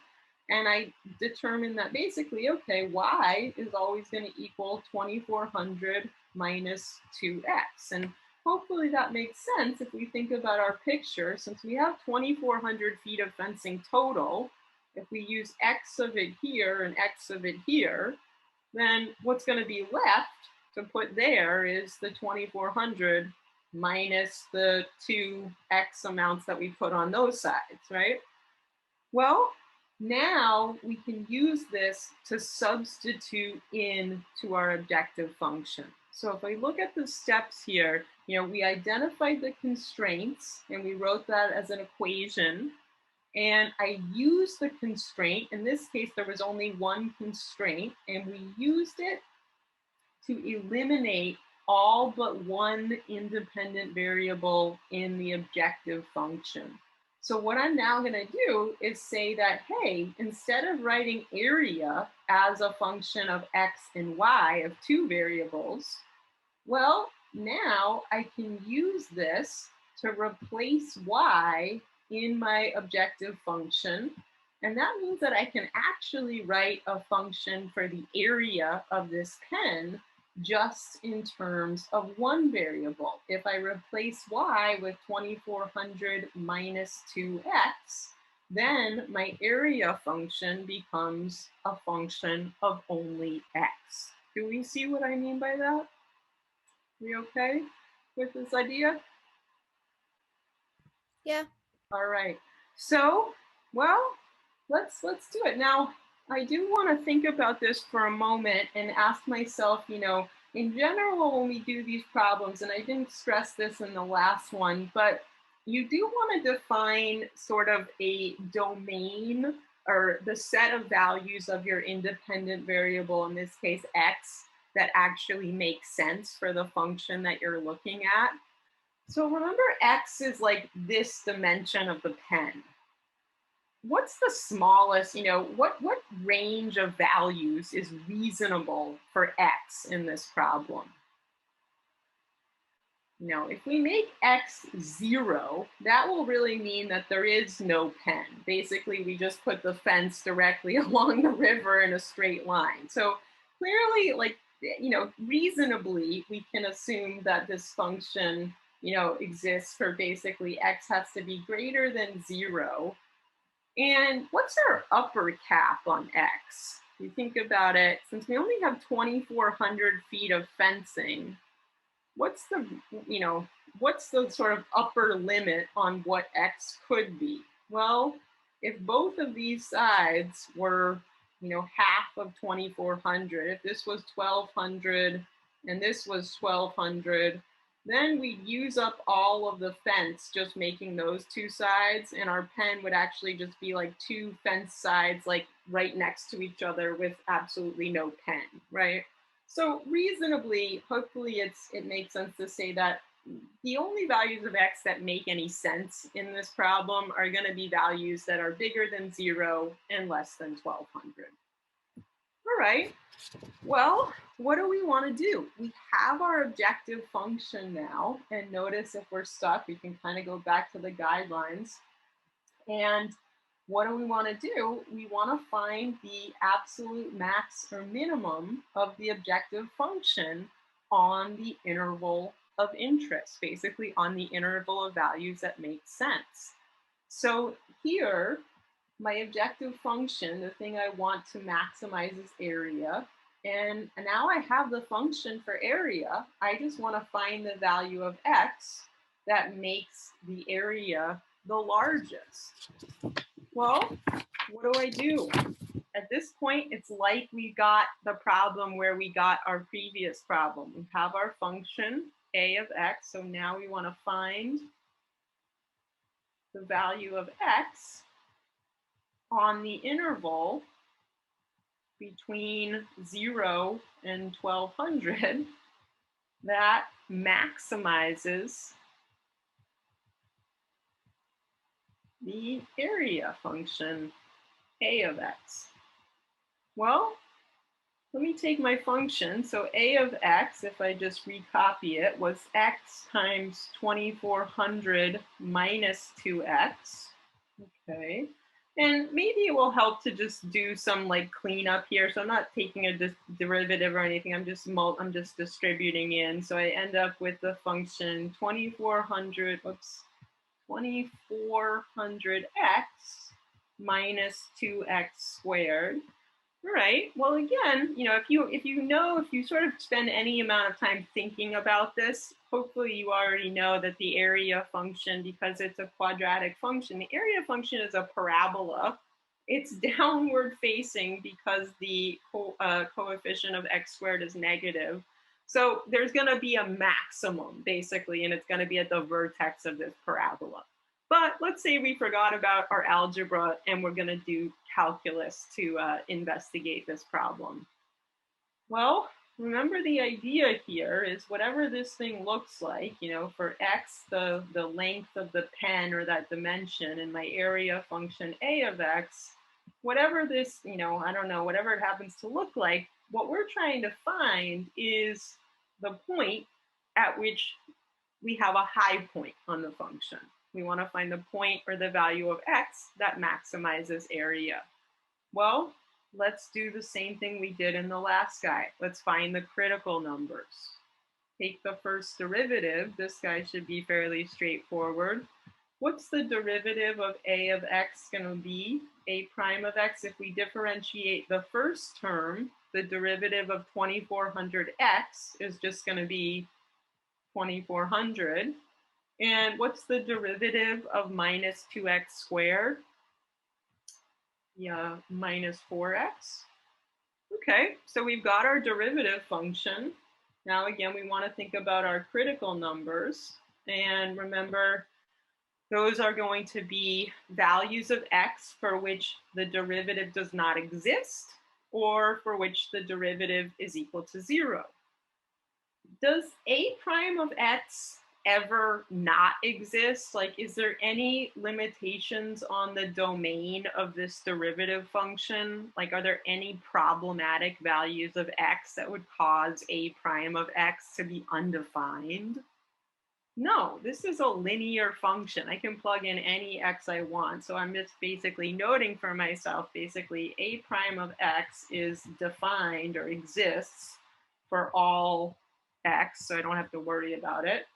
And I determine that basically, okay, y is always going to equal 2400 minus 2x. And hopefully that makes sense if we think about our picture. Since we have 2400 feet of fencing total, if we use x of it here and x of it here, then what's going to be left to put there is the 2400 minus the 2x amounts that we put on those sides, right? Well, now we can use this to substitute into our objective function. So if I look at the steps here, we identified the constraints and we wrote that as an equation. And I used the constraint. In this case, there was only one constraint, and we used it to eliminate all but one independent variable in the objective function. So what I'm now going to do is say that, hey, instead of writing area as a function of x and y of two variables, well, now I can use this to replace y in my objective function. And that means that I can actually write a function for the area of this pen just in terms of one variable. If I replace y with 2400 minus 2x, then my area function becomes a function of only x. Do we see what I mean by that? We okay with this idea? Yeah. All right. So, well, let's do it. Now, I do want to think about this for a moment and ask myself, in general, when we do these problems, and I didn't stress this in the last one, but you do want to define sort of a domain or the set of values of your independent variable, in this case, x, that actually makes sense for the function that you're looking at. So remember, x is like this dimension of the pen. What's the smallest, what range of values is reasonable for x in this problem? If we make x 0, that will really mean that there is no pen. Basically, we just put the fence directly along the river in a straight line. So clearly, reasonably, we can assume that this function, exists for basically x has to be greater than 0. And what's our upper cap on x? If you think about it, since we only have 2,400 feet of fencing, what's the sort of upper limit on what x could be? Well, if both of these sides were, half of 2,400, if this was 1,200 and this was 1,200, then we'd use up all of the fence just making those two sides, and our pen would actually just be like two fence sides like right next to each other with absolutely no pen, right? So reasonably, hopefully it makes sense to say that the only values of x that make any sense in this problem are going to be values that are bigger than 0 and less than 1,200. All right. Well, what do we want to do? We have our objective function now, and notice if we're stuck, we can kind of go back to the guidelines. And what do we want to do? We want to find the absolute max or minimum of the objective function on the interval of interest, basically on the interval of values that make sense. So here, my objective function, the thing I want to maximize is area. And now I have the function for area. I just want to find the value of x that makes the area the largest. Well, what do I do? At this point, it's like we got the problem where we got our previous problem. We have our function a of x, so now we want to find the value of x on the interval between 0 and 1200 that maximizes the area function a of x. Well, let me take my function. So a of x, if I just recopy it, was x times 2400 minus 2x. Okay. And maybe it will help to just do some like cleanup here. So I'm not taking a derivative or anything. I'm just distributing in. So I end up with the function 2400x minus 2x squared. All right. Well, again, if you sort of spend any amount of time thinking about this, hopefully you already know that the area function, because it's a quadratic function, the area function is a parabola. It's downward facing because the coefficient of x squared is negative. So there's going to be a maximum, basically, and it's going to be at the vertex of this parabola. But let's say we forgot about our algebra and we're going to do calculus to investigate this problem. Well, remember the idea here is whatever this thing looks like, for x, the length of the pen or that dimension, and my area function a of x, whatever this, I don't know, whatever it happens to look like, what we're trying to find is the point at which we have a high point on the function. We want to find the point or the value of x that maximizes area. Well, let's do the same thing we did in the last guy. Let's find the critical numbers. Take the first derivative. This guy should be fairly straightforward. What's the derivative of a of x going to be? A prime of x, if we differentiate the first term, the derivative of 2400x is just going to be 2400. And what's the derivative of minus 2x squared? Yeah, minus 4x. Okay, so we've got our derivative function. Now again, we want to think about our critical numbers. And remember, those are going to be values of x for which the derivative does not exist, or for which the derivative is equal to 0. Does a prime of x ever not exist? Like, is there any limitations on the domain of this derivative function? Like, are there any problematic values of x that would cause a prime of x to be undefined? No, this is a linear function. I can plug in any x I want. So I'm just basically noting for myself, basically a prime of x is defined or exists for all x, so I don't have to worry about it.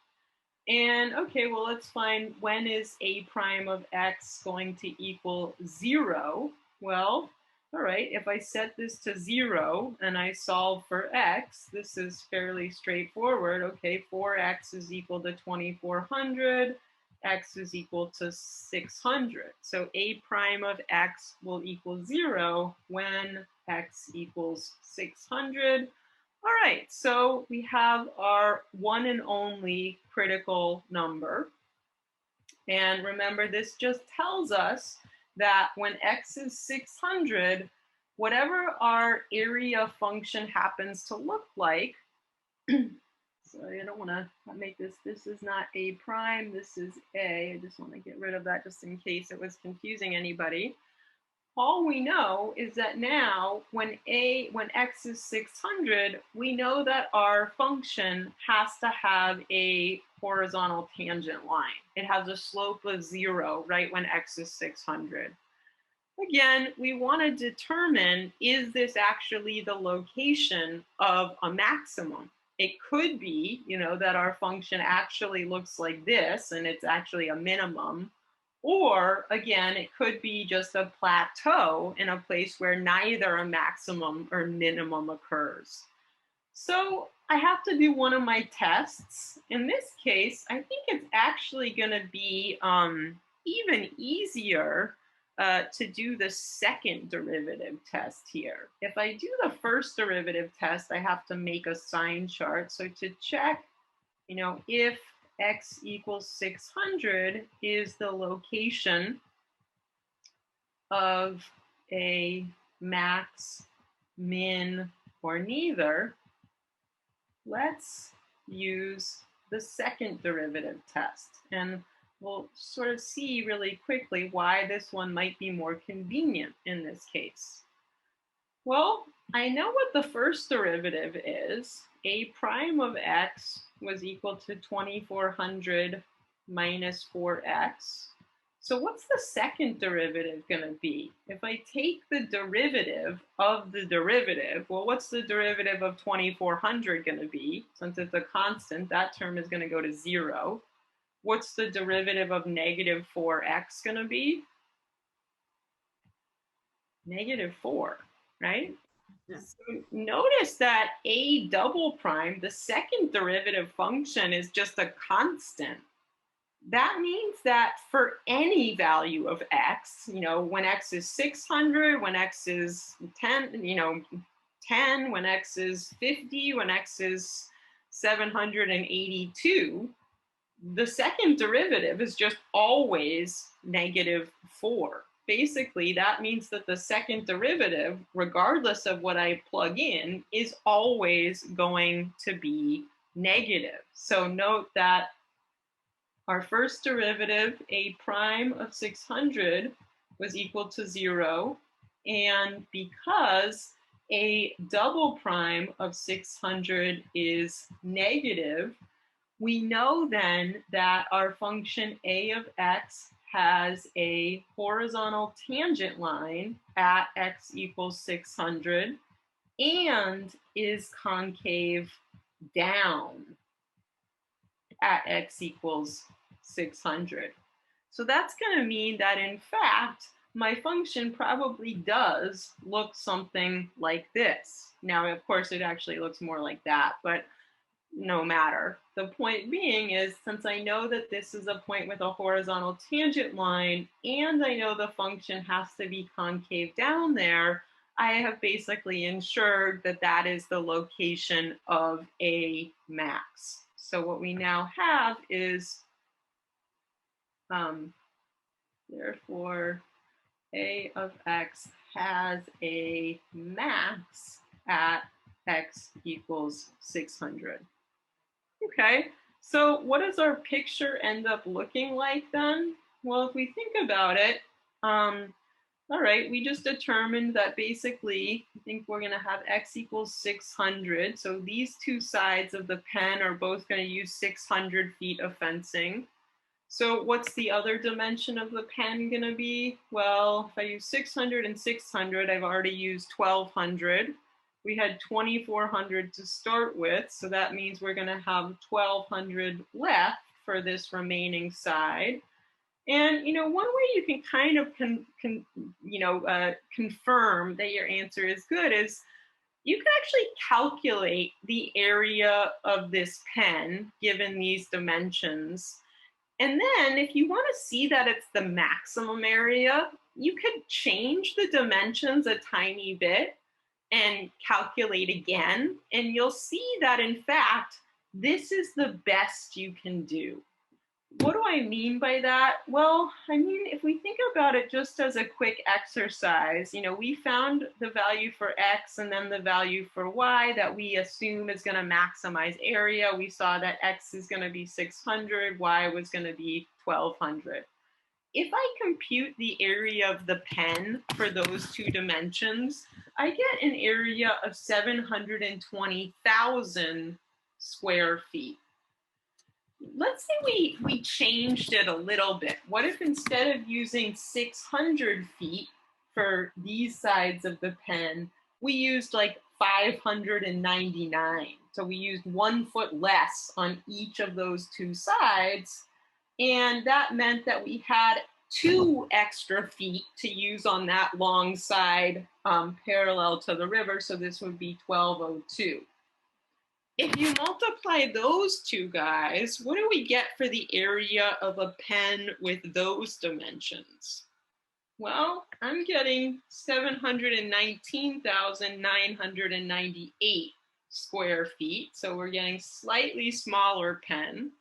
And okay, well, let's find when is a prime of x going to equal 0? Well, all right, if I set this to 0 and I solve for x, this is fairly straightforward. Okay, 4x is equal to 2400, x is equal to 600. So a prime of x will equal 0 when x equals 600. All right, so we have our one and only critical number. And remember, this just tells us that when x is 600, whatever our area function happens to look like, sorry, I don't want to make this is not a prime, this is a, I just want to get rid of that just in case it was confusing anybody. All we know is that now when x is 600, we know that our function has to have a horizontal tangent line. It has a slope of 0 right when x is 600. Again, we want to determine, is this actually the location of a maximum? It could be, that our function actually looks like this and it's actually a minimum. Or again, it could be just a plateau in a place where neither a maximum or minimum occurs. So I have to do one of my tests. In this case, I think it's actually going to be even easier to do the second derivative test here. If I do the first derivative test, I have to make a sign chart. So to check, if x equals 600 is the location of a max, min, or neither, let's use the second derivative test. And we'll sort of see really quickly why this one might be more convenient in this case. Well, I know what the first derivative is. A prime of x was equal to 2400 minus 4x. So what's the second derivative going to be? If I take the derivative of the derivative, well, what's the derivative of 2400 going to be? Since it's a constant, that term is going to go to 0. What's the derivative of negative 4x going to be? Negative 4, right? Yeah. So notice that a double prime, the second derivative function, is just a constant. That means that for any value of x, when x is 600, when x is 10, 10, when x is 50, when x is 782, the second derivative is just always negative 4. Basically, that means that the second derivative, regardless of what I plug in, is always going to be negative. So note that our first derivative, a prime of 600, was equal to 0. And because a double prime of 600 is negative, we know then that our function a of x has a horizontal tangent line at x equals 600 and is concave down at x equals 600. So that's going to mean that, in fact, my function probably does look something like this. Now, of course, it actually looks more like that, but no matter. The point being is, since I know that this is a point with a horizontal tangent line, and I know the function has to be concave down there, I have basically ensured that that is the location of a max. So what we now have is, therefore, a of x has a max at x equals 600. Okay, so what does our picture end up looking like then? Well, if we think about it, all right, we just determined that basically, I think we're going to have x equals 600. So these two sides of the pen are both going to use 600 feet of fencing. So what's the other dimension of the pen going to be? Well, if I use 600 and 600, I've already used 1200. We had 2400 to start with, so that means we're going to have 1200 left for this remaining side. And one way you can kind of confirm that your answer is good is you can actually calculate the area of this pen given these dimensions. And then if you want to see that it's the maximum area, you could change the dimensions a tiny bit and calculate again, and you'll see that, in fact, this is the best you can do. What do I mean by that? Well, I mean, if we think about it just as a quick exercise, we found the value for x and then the value for y that we assume is going to maximize area. We saw that x is going to be 600, y was going to be 1200. If I compute the area of the pen for those two dimensions, I get an area of 720,000 square feet. Let's say we changed it a little bit. What if instead of using 600 feet for these sides of the pen, we used like 599? So we used 1 foot less on each of those two sides. And that meant that we had 2 extra feet to use on that long side parallel to the river. So this would be 1202. If you multiply those two guys, what do we get for the area of a pen with those dimensions? Well, I'm getting 719,998 square feet. So we're getting slightly smaller pen.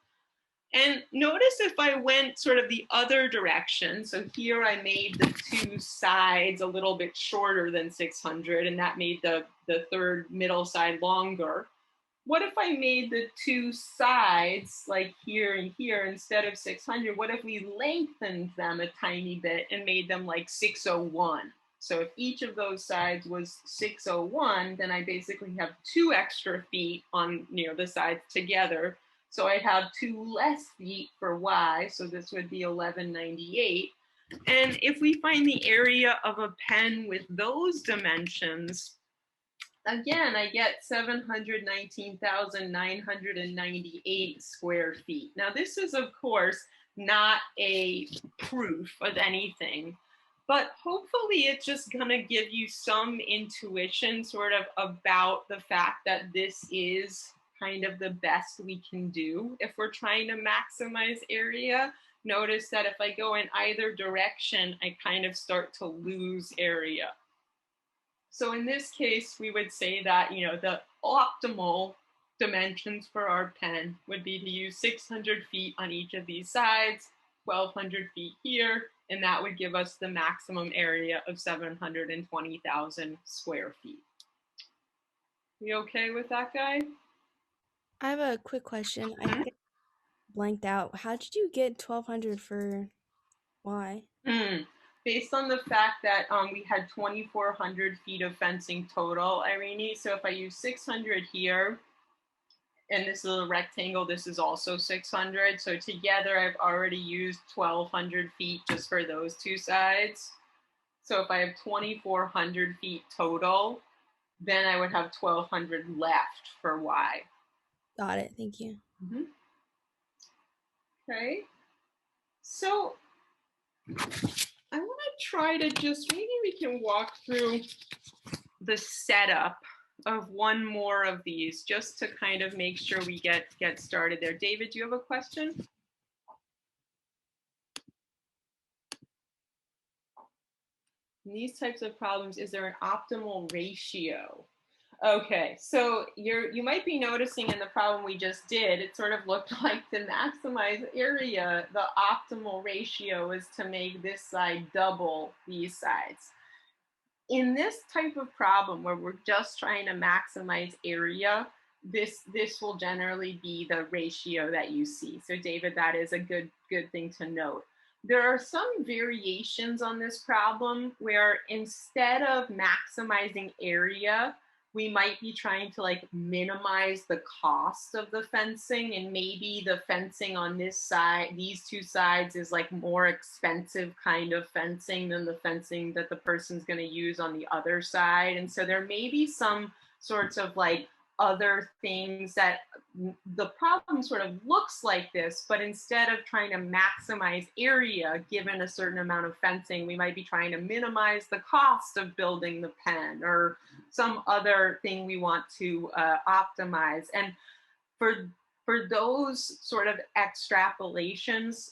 And notice if I went sort of the other direction, so here I made the 2 sides a little bit shorter than 600, and that made the third middle side longer. What if I made the 2 sides, like here and here, instead of 600? What if we lengthened them a tiny bit and made them like 601? So if each of those sides was 601, then I basically have 2 extra feet on the sides together. So I have 2 less feet for y, so this would be 1198. And if we find the area of a pen with those dimensions, again, I get 719,998 square feet. Now, this is, of course, not a proof of anything, but hopefully it's just going to give you some intuition sort of about the fact that this is kind of the best we can do if we're trying to maximize area. Notice that if I go in either direction, I kind of start to lose area. So in this case, we would say that, the optimal dimensions for our pen would be to use 600 feet on each of these sides, 1,200 feet here, and that would give us the maximum area of 720,000 square feet. You okay with that, guy? I have a quick question. I think I blanked out. How did you get 1,200 for y? Based on the fact that we had 2,400 feet of fencing total, Irene. So if I use 600 here, and this is a rectangle, this is also 600. So together I've already used 1,200 feet just for those 2 sides. So if I have 2,400 feet total, then I would have 1,200 left for y. Got it. Thank you. Okay. So I want to try to maybe we can walk through the setup of one more of these just to kind of make sure we get started there. David, do you have a question? In these types of problems, is there an optimal ratio? Okay, so you might be noticing in the problem we just did, it sort of looked like to maximize area, the optimal ratio is to make this side double these sides. In this type of problem where we're just trying to maximize area, this will generally be the ratio that you see. So David, that is a good thing to note. There are some variations on this problem where instead of maximizing area, we might be trying to minimize the cost of the fencing, and maybe the fencing on this side, these 2 sides, is more expensive kind of fencing than the fencing that the person's going to use on the other side. And so there may be some sorts of other things that the problem sort of looks like this, but instead of trying to maximize area given a certain amount of fencing, we might be trying to minimize the cost of building the pen or some other thing we want to optimize. And for those sort of extrapolations,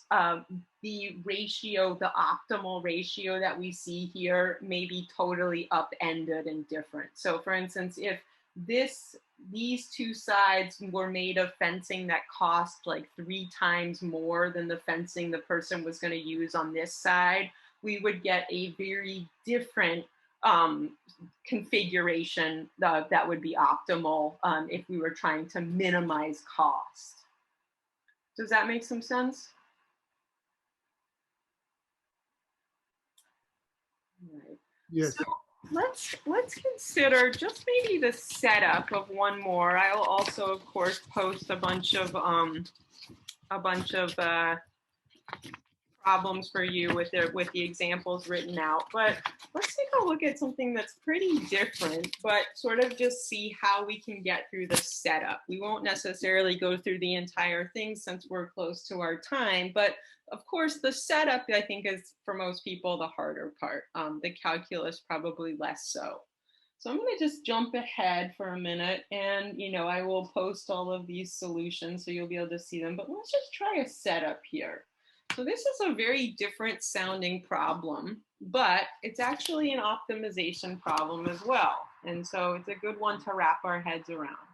the ratio, the optimal ratio that we see here may be totally upended and different. So for instance, if these 2 sides were made of fencing that cost 3 times more than the fencing the person was going to use on this side, we would get a very different configuration that would be optimal if we were trying to minimize cost. Does that make some sense? Right. Yes. So let's consider just maybe the setup of one more. I'll also, of course, post a bunch of problems for you with the examples written out, but let's take a look at something that's pretty different, but sort of just see how we can get through the setup. We won't necessarily go through the entire thing since we're close to our time, but of course the setup I think is for most people the harder part. The calculus probably less so. So I'm going to just jump ahead for a minute and, I will post all of these solutions so you'll be able to see them, but let's just try a setup here. So this is a very different sounding problem, but it's actually an optimization problem as well. And so it's a good one to wrap our heads around.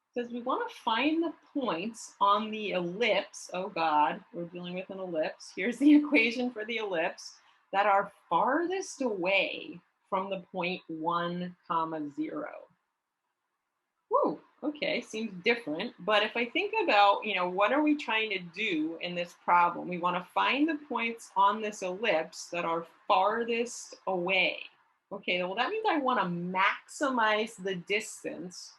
It says we want to find the points on the ellipse. Oh God, we're dealing with an ellipse. Here's the equation for the ellipse that are farthest away from the point 1, 0. Whew, okay, seems different. But if I think about, what are we trying to do in this problem? We want to find the points on this ellipse that are farthest away. Okay, well, that means I want to maximize the distance.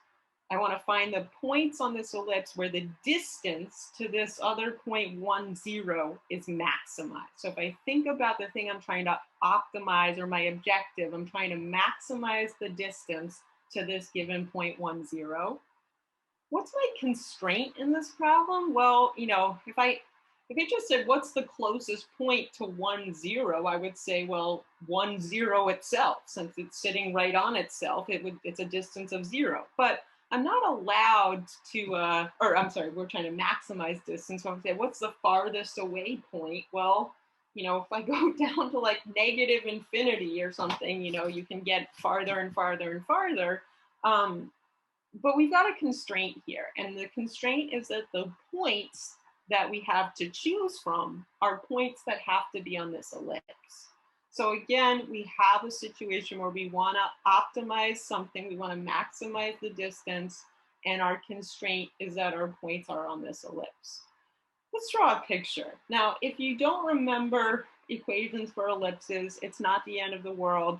I want to find the points on this ellipse where the distance to this other point 1, 0 is maximized. So if I think about the thing I'm trying to optimize or my objective, I'm trying to maximize the distance to this given point 1, 0. What's my constraint in this problem? Well, if it just said what's the closest point to 1, 0, I would say, well, 1, 0 itself, since it's sitting right on itself, it's a distance of 0. But I'm not allowed to, we're trying to maximize distance. So I'm saying, what's the farthest away point? Well, if I go down to like negative infinity or something, you can get farther and farther and farther. But we've got a constraint here. And the constraint is that the points that we have to choose from are points that have to be on this ellipse. So again, we have a situation where we want to optimize something. We want to maximize the distance. And our constraint is that our points are on this ellipse. Let's draw a picture. Now, if you don't remember equations for ellipses, it's not the end of the world.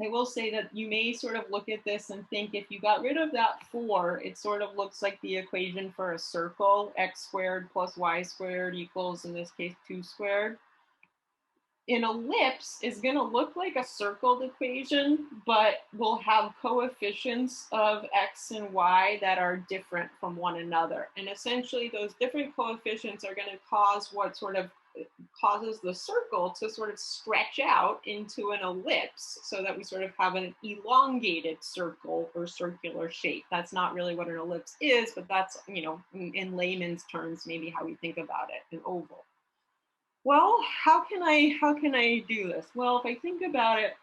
I will say that you may sort of look at this and think if you got rid of that 4, it sort of looks like the equation for a circle, x squared plus y squared equals, in this case, 2 squared. An ellipse is going to look like a circled equation, but will have coefficients of x and y that are different from one another. And essentially, those different coefficients are going to cause what sort of causes the circle to sort of stretch out into an ellipse so that we sort of have an elongated circle or circular shape. That's not really what an ellipse is, but that's, in layman's terms, maybe how we think about it, an oval. Well, how can I do this? Well, if I think about it,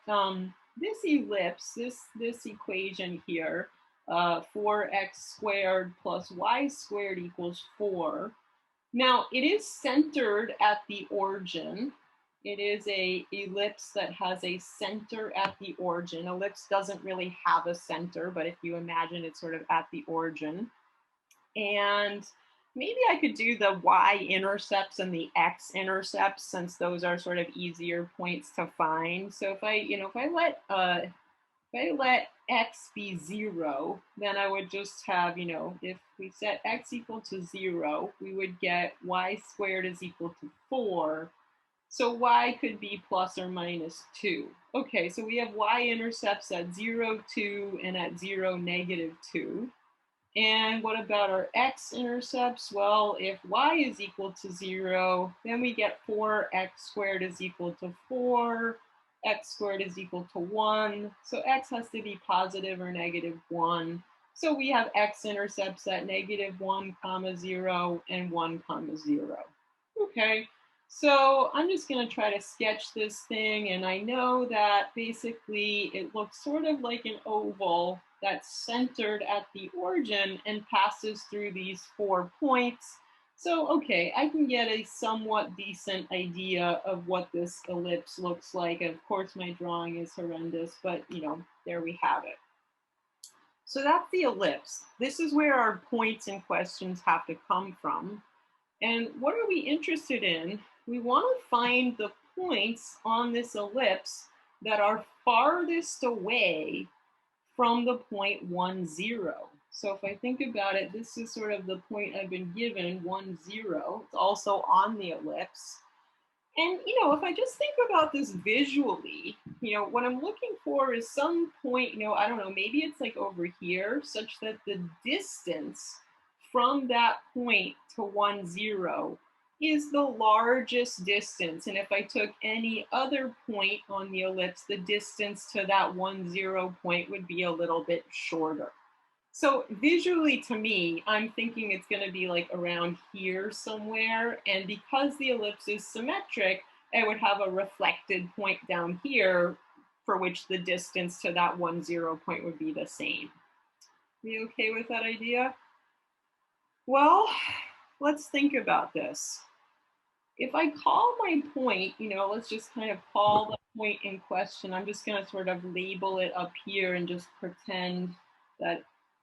this ellipse, this equation here, 4x squared plus y squared equals 4. Now, it is centered at the origin. It is an ellipse that has a center at the origin. Ellipse doesn't really have a center, but if you imagine it's sort of at the origin. And maybe I could do the y-intercepts and the x-intercepts since those are sort of easier points to find. So if I let x be 0, then I would just have, if we set x equal to 0, we would get y squared is equal to 4. So y could be plus or minus 2. Okay, so we have y-intercepts at 0, 2, and at 0, negative 2. And what about our x-intercepts? Well, if y is equal to 0, then we get 4x squared is equal to 4. X squared is equal to 1. So x has to be positive or negative 1. So we have x-intercepts at negative 1, 0, and 1, 0. Okay, so I'm just going to try to sketch this thing. And I know that basically it looks sort of like an oval that's centered at the origin and passes through these 4 points. So, okay, I can get a somewhat decent idea of what this ellipse looks like. And of course, my drawing is horrendous, but there we have it. So that's the ellipse. This is where our points and questions have to come from. And what are we interested in? We want to find the points on this ellipse that are farthest away from the point 1, 0. So if I think about it, this is sort of the point I've been given, 1, 0. It's also on the ellipse. And, if I just think about this visually, what I'm looking for is some point, I don't know, maybe it's like over here, such that the distance from that point to 1, 0 is the largest distance. And if I took any other point on the ellipse, the distance to that 1, 0 point would be a little bit shorter. So visually to me, I'm thinking it's going to be like around here somewhere. And because the ellipse is symmetric, I would have a reflected point down here for which the distance to that 1, 0 point would be the same. Are you okay with that idea? Well, let's think about this. If I call my point, let's just kind of call the point in question. I'm just going to sort of label it up here and just pretend that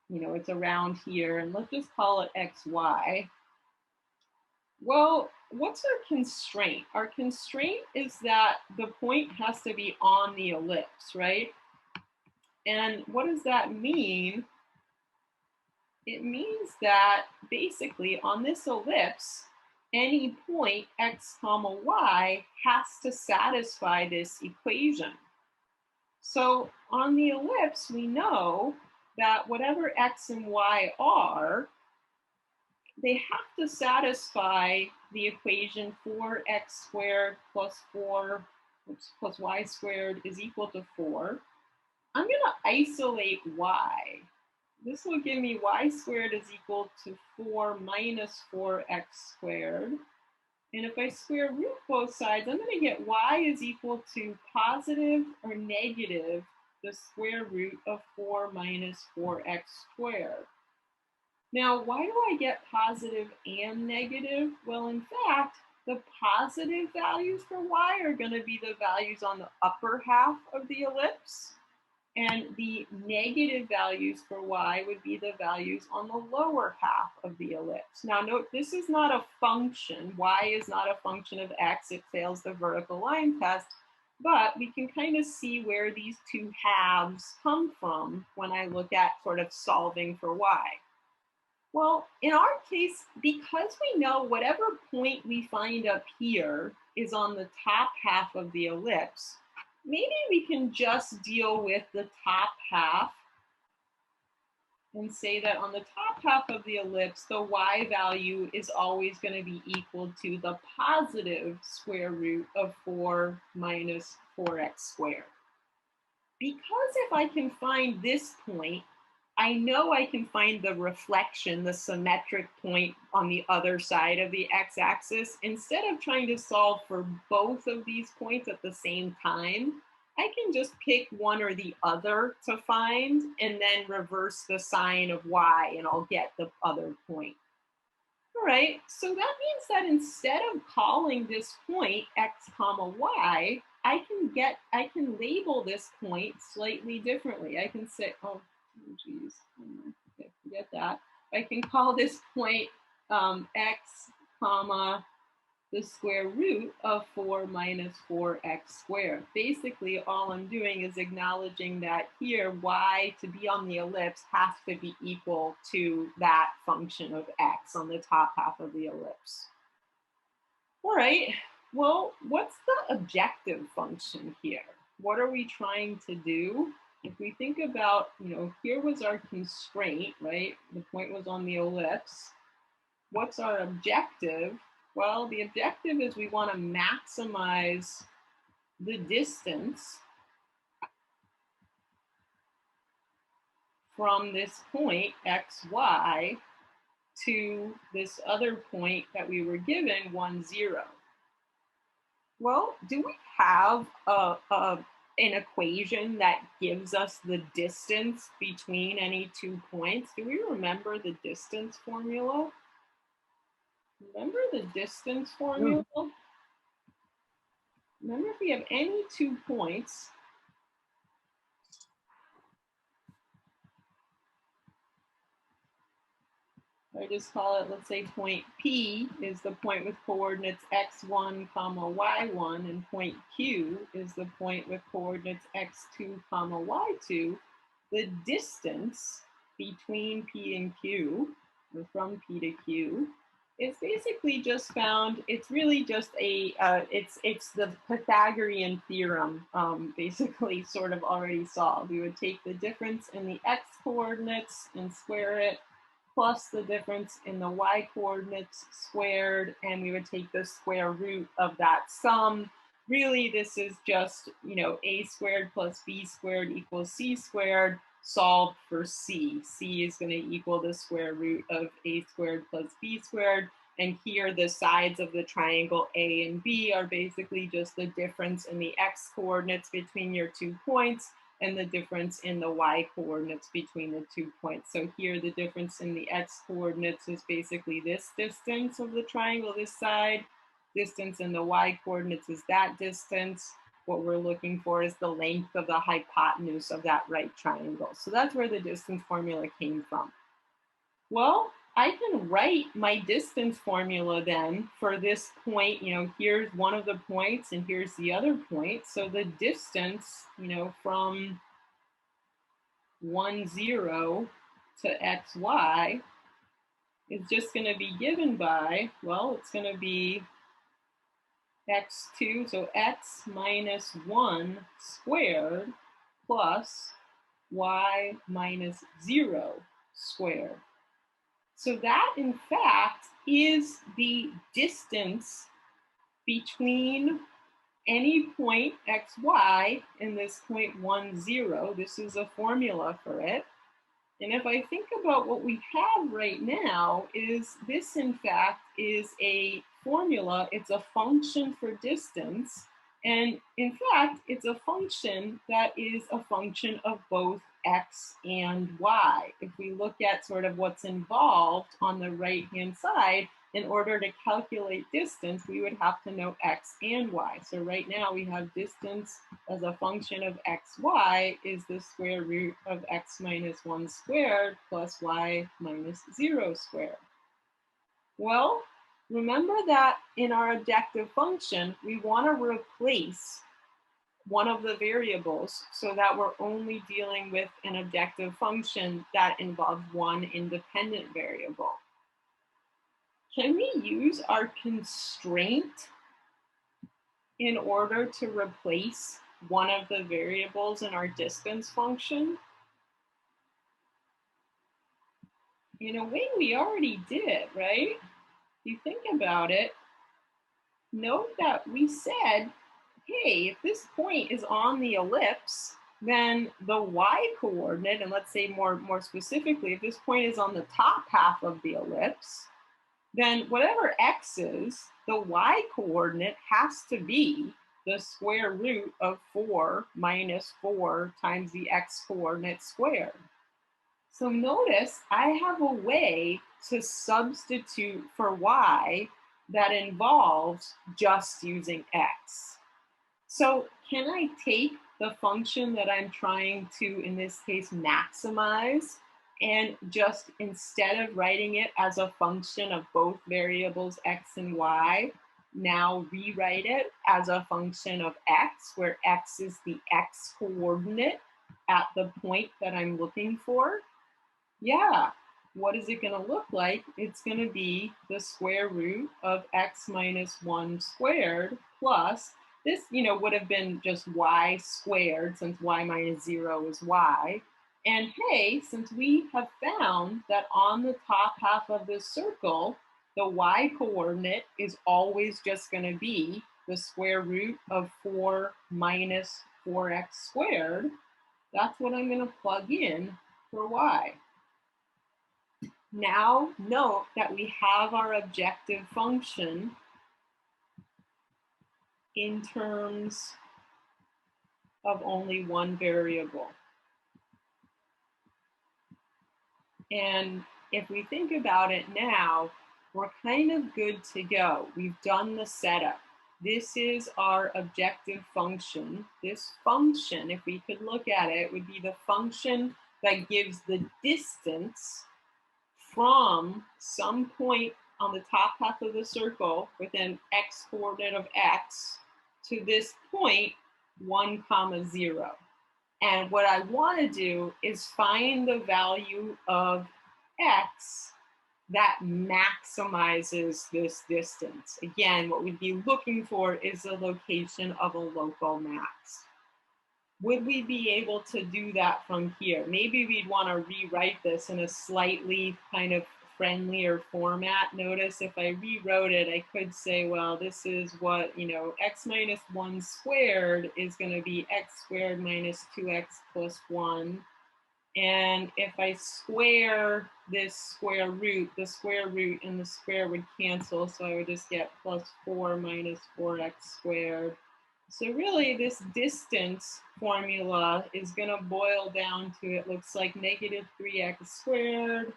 it's around here, and let's just call it XY. Well, what's our constraint? Our constraint is that the point has to be on the ellipse, right? And what does that mean? It means that basically on this ellipse, any point x comma y has to satisfy this equation. So on the ellipse, we know that whatever x and y are, they have to satisfy the equation 4x squared plus y squared is equal to 4. I'm going to isolate y. This will give me y squared is equal to 4 minus 4x squared. And if I square root both sides, I'm going to get y is equal to positive or negative the square root of 4 minus 4x squared. Now, why do I get positive and negative? Well, in fact, the positive values for y are going to be the values on the upper half of the ellipse, and the negative values for y would be the values on the lower half of the ellipse. Now, note, this is not a function. Y is not a function of x. It fails the vertical line test. But we can kind of see where these two halves come from when I look at sort of solving for y. Well, in our case, because we know whatever point we find up here is on the top half of the ellipse, maybe we can just deal with the top half and say that on the top half of the ellipse, the y value is always going to be equal to the positive square root of 4 minus 4x squared. Because if I can find this point, I know I can find the reflection, the symmetric point on the other side of the x-axis. Instead of trying to solve for both of these points at the same time, I can just pick one or the other to find and then reverse the sign of y and I'll get the other point. All right, so that means that instead of calling this point x comma y, I can label this point slightly differently. I can say, oh geez, okay, forget that. I can call this point x comma the square root of 4 minus 4x squared. Basically, all I'm doing is acknowledging that here, y to be on the ellipse has to be equal to that function of x on the top half of the ellipse. All right, well, what's the objective function here? What are we trying to do? If we think about, here was our constraint, right? The point was on the ellipse. What's our objective? Well, the objective is we want to maximize the distance from this point, xy, to this other point that we were given, 1, 0. Well, do we have an equation that gives us the distance between any 2 points? Do we remember the distance formula? Remember the distance formula? Remember, if we have any 2 points, I just call it, let's say point P is the point with coordinates x1 comma y1, and point Q is the point with coordinates x2 comma y2. The distance between P and Q, or from P to Q, It's basically just found, it's really just a, it's the Pythagorean theorem, basically sort of already solved. We would take the difference in the x coordinates and square it, plus the difference in the y coordinates squared, and we would take the square root of that sum. Really, this is just, a squared plus b squared equals c squared, solved for c. C is going to equal the square root of a squared plus b squared. And here the sides of the triangle A and B are basically just the difference in the x coordinates between your 2 points and the difference in the y coordinates between the 2 points. So here the difference in the x coordinates is basically this distance of the triangle, this side. Distance in the y coordinates is that distance. What we're looking for is the length of the hypotenuse of that right triangle. So that's where the distance formula came from. Well, I can write my distance formula then for this point. Here's one of the points and here's the other point. So the distance, from 1, 0 to xy is just going to be given by, well, it's going to be x2, so x minus 1 squared plus y minus 0 squared. So that, in fact, is the distance between any point xy and this point 1, 0. This is a formula for it. And if I think about what we have right now, is this, in fact, is a formula. It's a function for distance. And in fact, it's a function that is a function of both x and y. If we look at sort of what's involved on the right-hand side, in order to calculate distance, we would have to know x and y. So right now we have distance as a function of xy is the square root of x minus 1 squared plus y minus 0 squared. Well, remember that in our objective function, we want to replace one of the variables so that we're only dealing with an objective function that involves one independent variable. Can we use our constraint in order to replace one of the variables in our distance function? In a way, we already did, right? If you think about it, note that we said, hey, if this point is on the ellipse, then the y coordinate, and let's say more specifically, if this point is on the top half of the ellipse, then whatever x is, the y coordinate has to be the square root of 4 minus 4 times the x coordinate squared. So notice I have a way to substitute for y that involves just using x. So can I take the function that I'm trying to, in this case, maximize, and just instead of writing it as a function of both variables x and y, now rewrite it as a function of x, where x is the x coordinate at the point that I'm looking for? Yeah, what is it going to look like? It's going to be the square root of x minus 1 squared plus, this, would have been just y squared, since y minus 0 is y. And hey, since we have found that on the top half of this circle, the y coordinate is always just going to be the square root of 4 minus 4x squared, that's what I'm going to plug in for y. Now note that we have our objective function in terms of only one variable. And if we think about it now, we're kind of good to go. We've done the setup. This is our objective function. This function, if we could look at it, would be the function that gives the distance from some point on the top half of the circle with an x coordinate of x to this point 1, 0. And what I want to do is find the value of x that maximizes this distance. Again, what we'd be looking for is the location of a local max. Would we be able to do that from here? Maybe we'd want to rewrite this in a slightly kind of friendlier format. Notice if I rewrote it, I could say, well, this is what, x minus 1 squared is going to be x squared minus 2x plus 1. And if I square this square root, the square root and the square would cancel. So I would just get plus 4 minus 4x squared. So really this distance formula is going to boil down to, it looks like negative 3x squared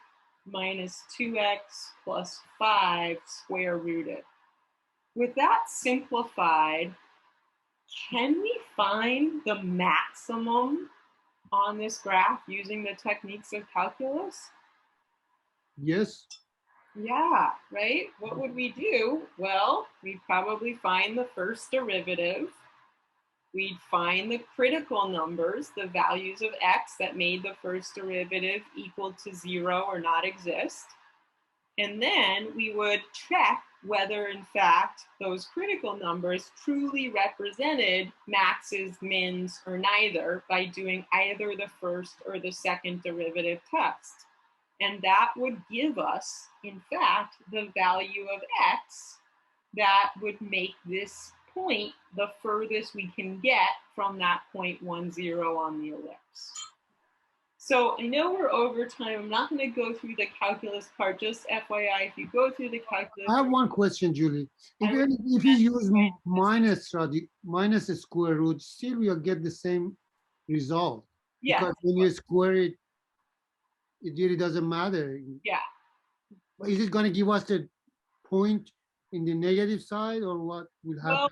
minus 2x plus 5 square rooted. With that simplified, can we find the maximum on this graph using the techniques of calculus? Yes. Yeah, right? What would we do? Well, we'd probably find the first derivative. We'd find the critical numbers, the values of x that made the first derivative equal to 0 or not exist. And then we would check whether, in fact, those critical numbers truly represented maxes, mins, or neither by doing either the first or the second derivative test. And that would give us, in fact, the value of x that would make this point the furthest we can get from that 0.10 on the ellipse. So I know we're over time. I'm not going to go through the calculus part. Just FYI, if you go through the calculus, I have one question, Julie. If you use minus the square root, still we'll get the same result. yeah, Because when you square it, it really doesn't matter. yeah. But is it going to give us the point in the negative side, or what will happen? Well,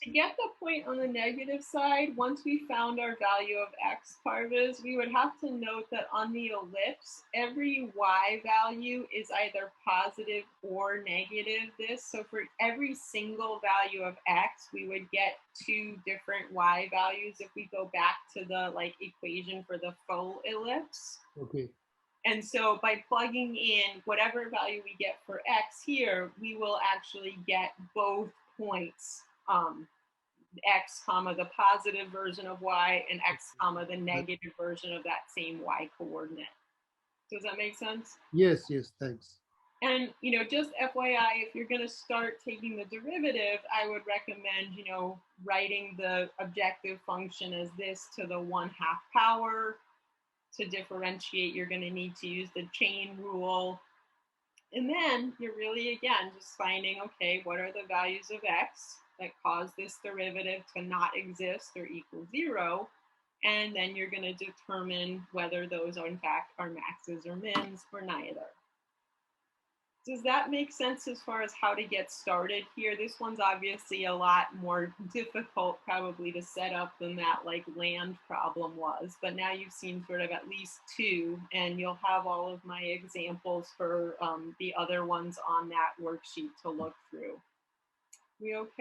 to get the point on the negative side, once we found our value of x, Parvez, we would have to note that on the ellipse, every y value is either positive or negative this. So for every single value of x, we would get 2 different y values if we go back to the equation for the full ellipse. Okay. And so by plugging in whatever value we get for x here, we will actually get both points, x comma the positive version of y and x comma the negative version of that same y coordinate. Does that make sense? Yes, thanks. And, just FYI, if you're going to start taking the derivative, I would recommend, writing the objective function as this to the 1/2 power. To differentiate, you're going to need to use the chain rule. And then you're really, again, just finding, okay, what are the values of x that cause this derivative to not exist or equal 0? And then you're going to determine whether those are, in fact, are maxes or mins or neither. Does that make sense as far as how to get started here? This one's obviously a lot more difficult probably to set up than that land problem was, but now you've seen sort of at least 2, and you'll have all of my examples for the other ones on that worksheet to look through. We okay?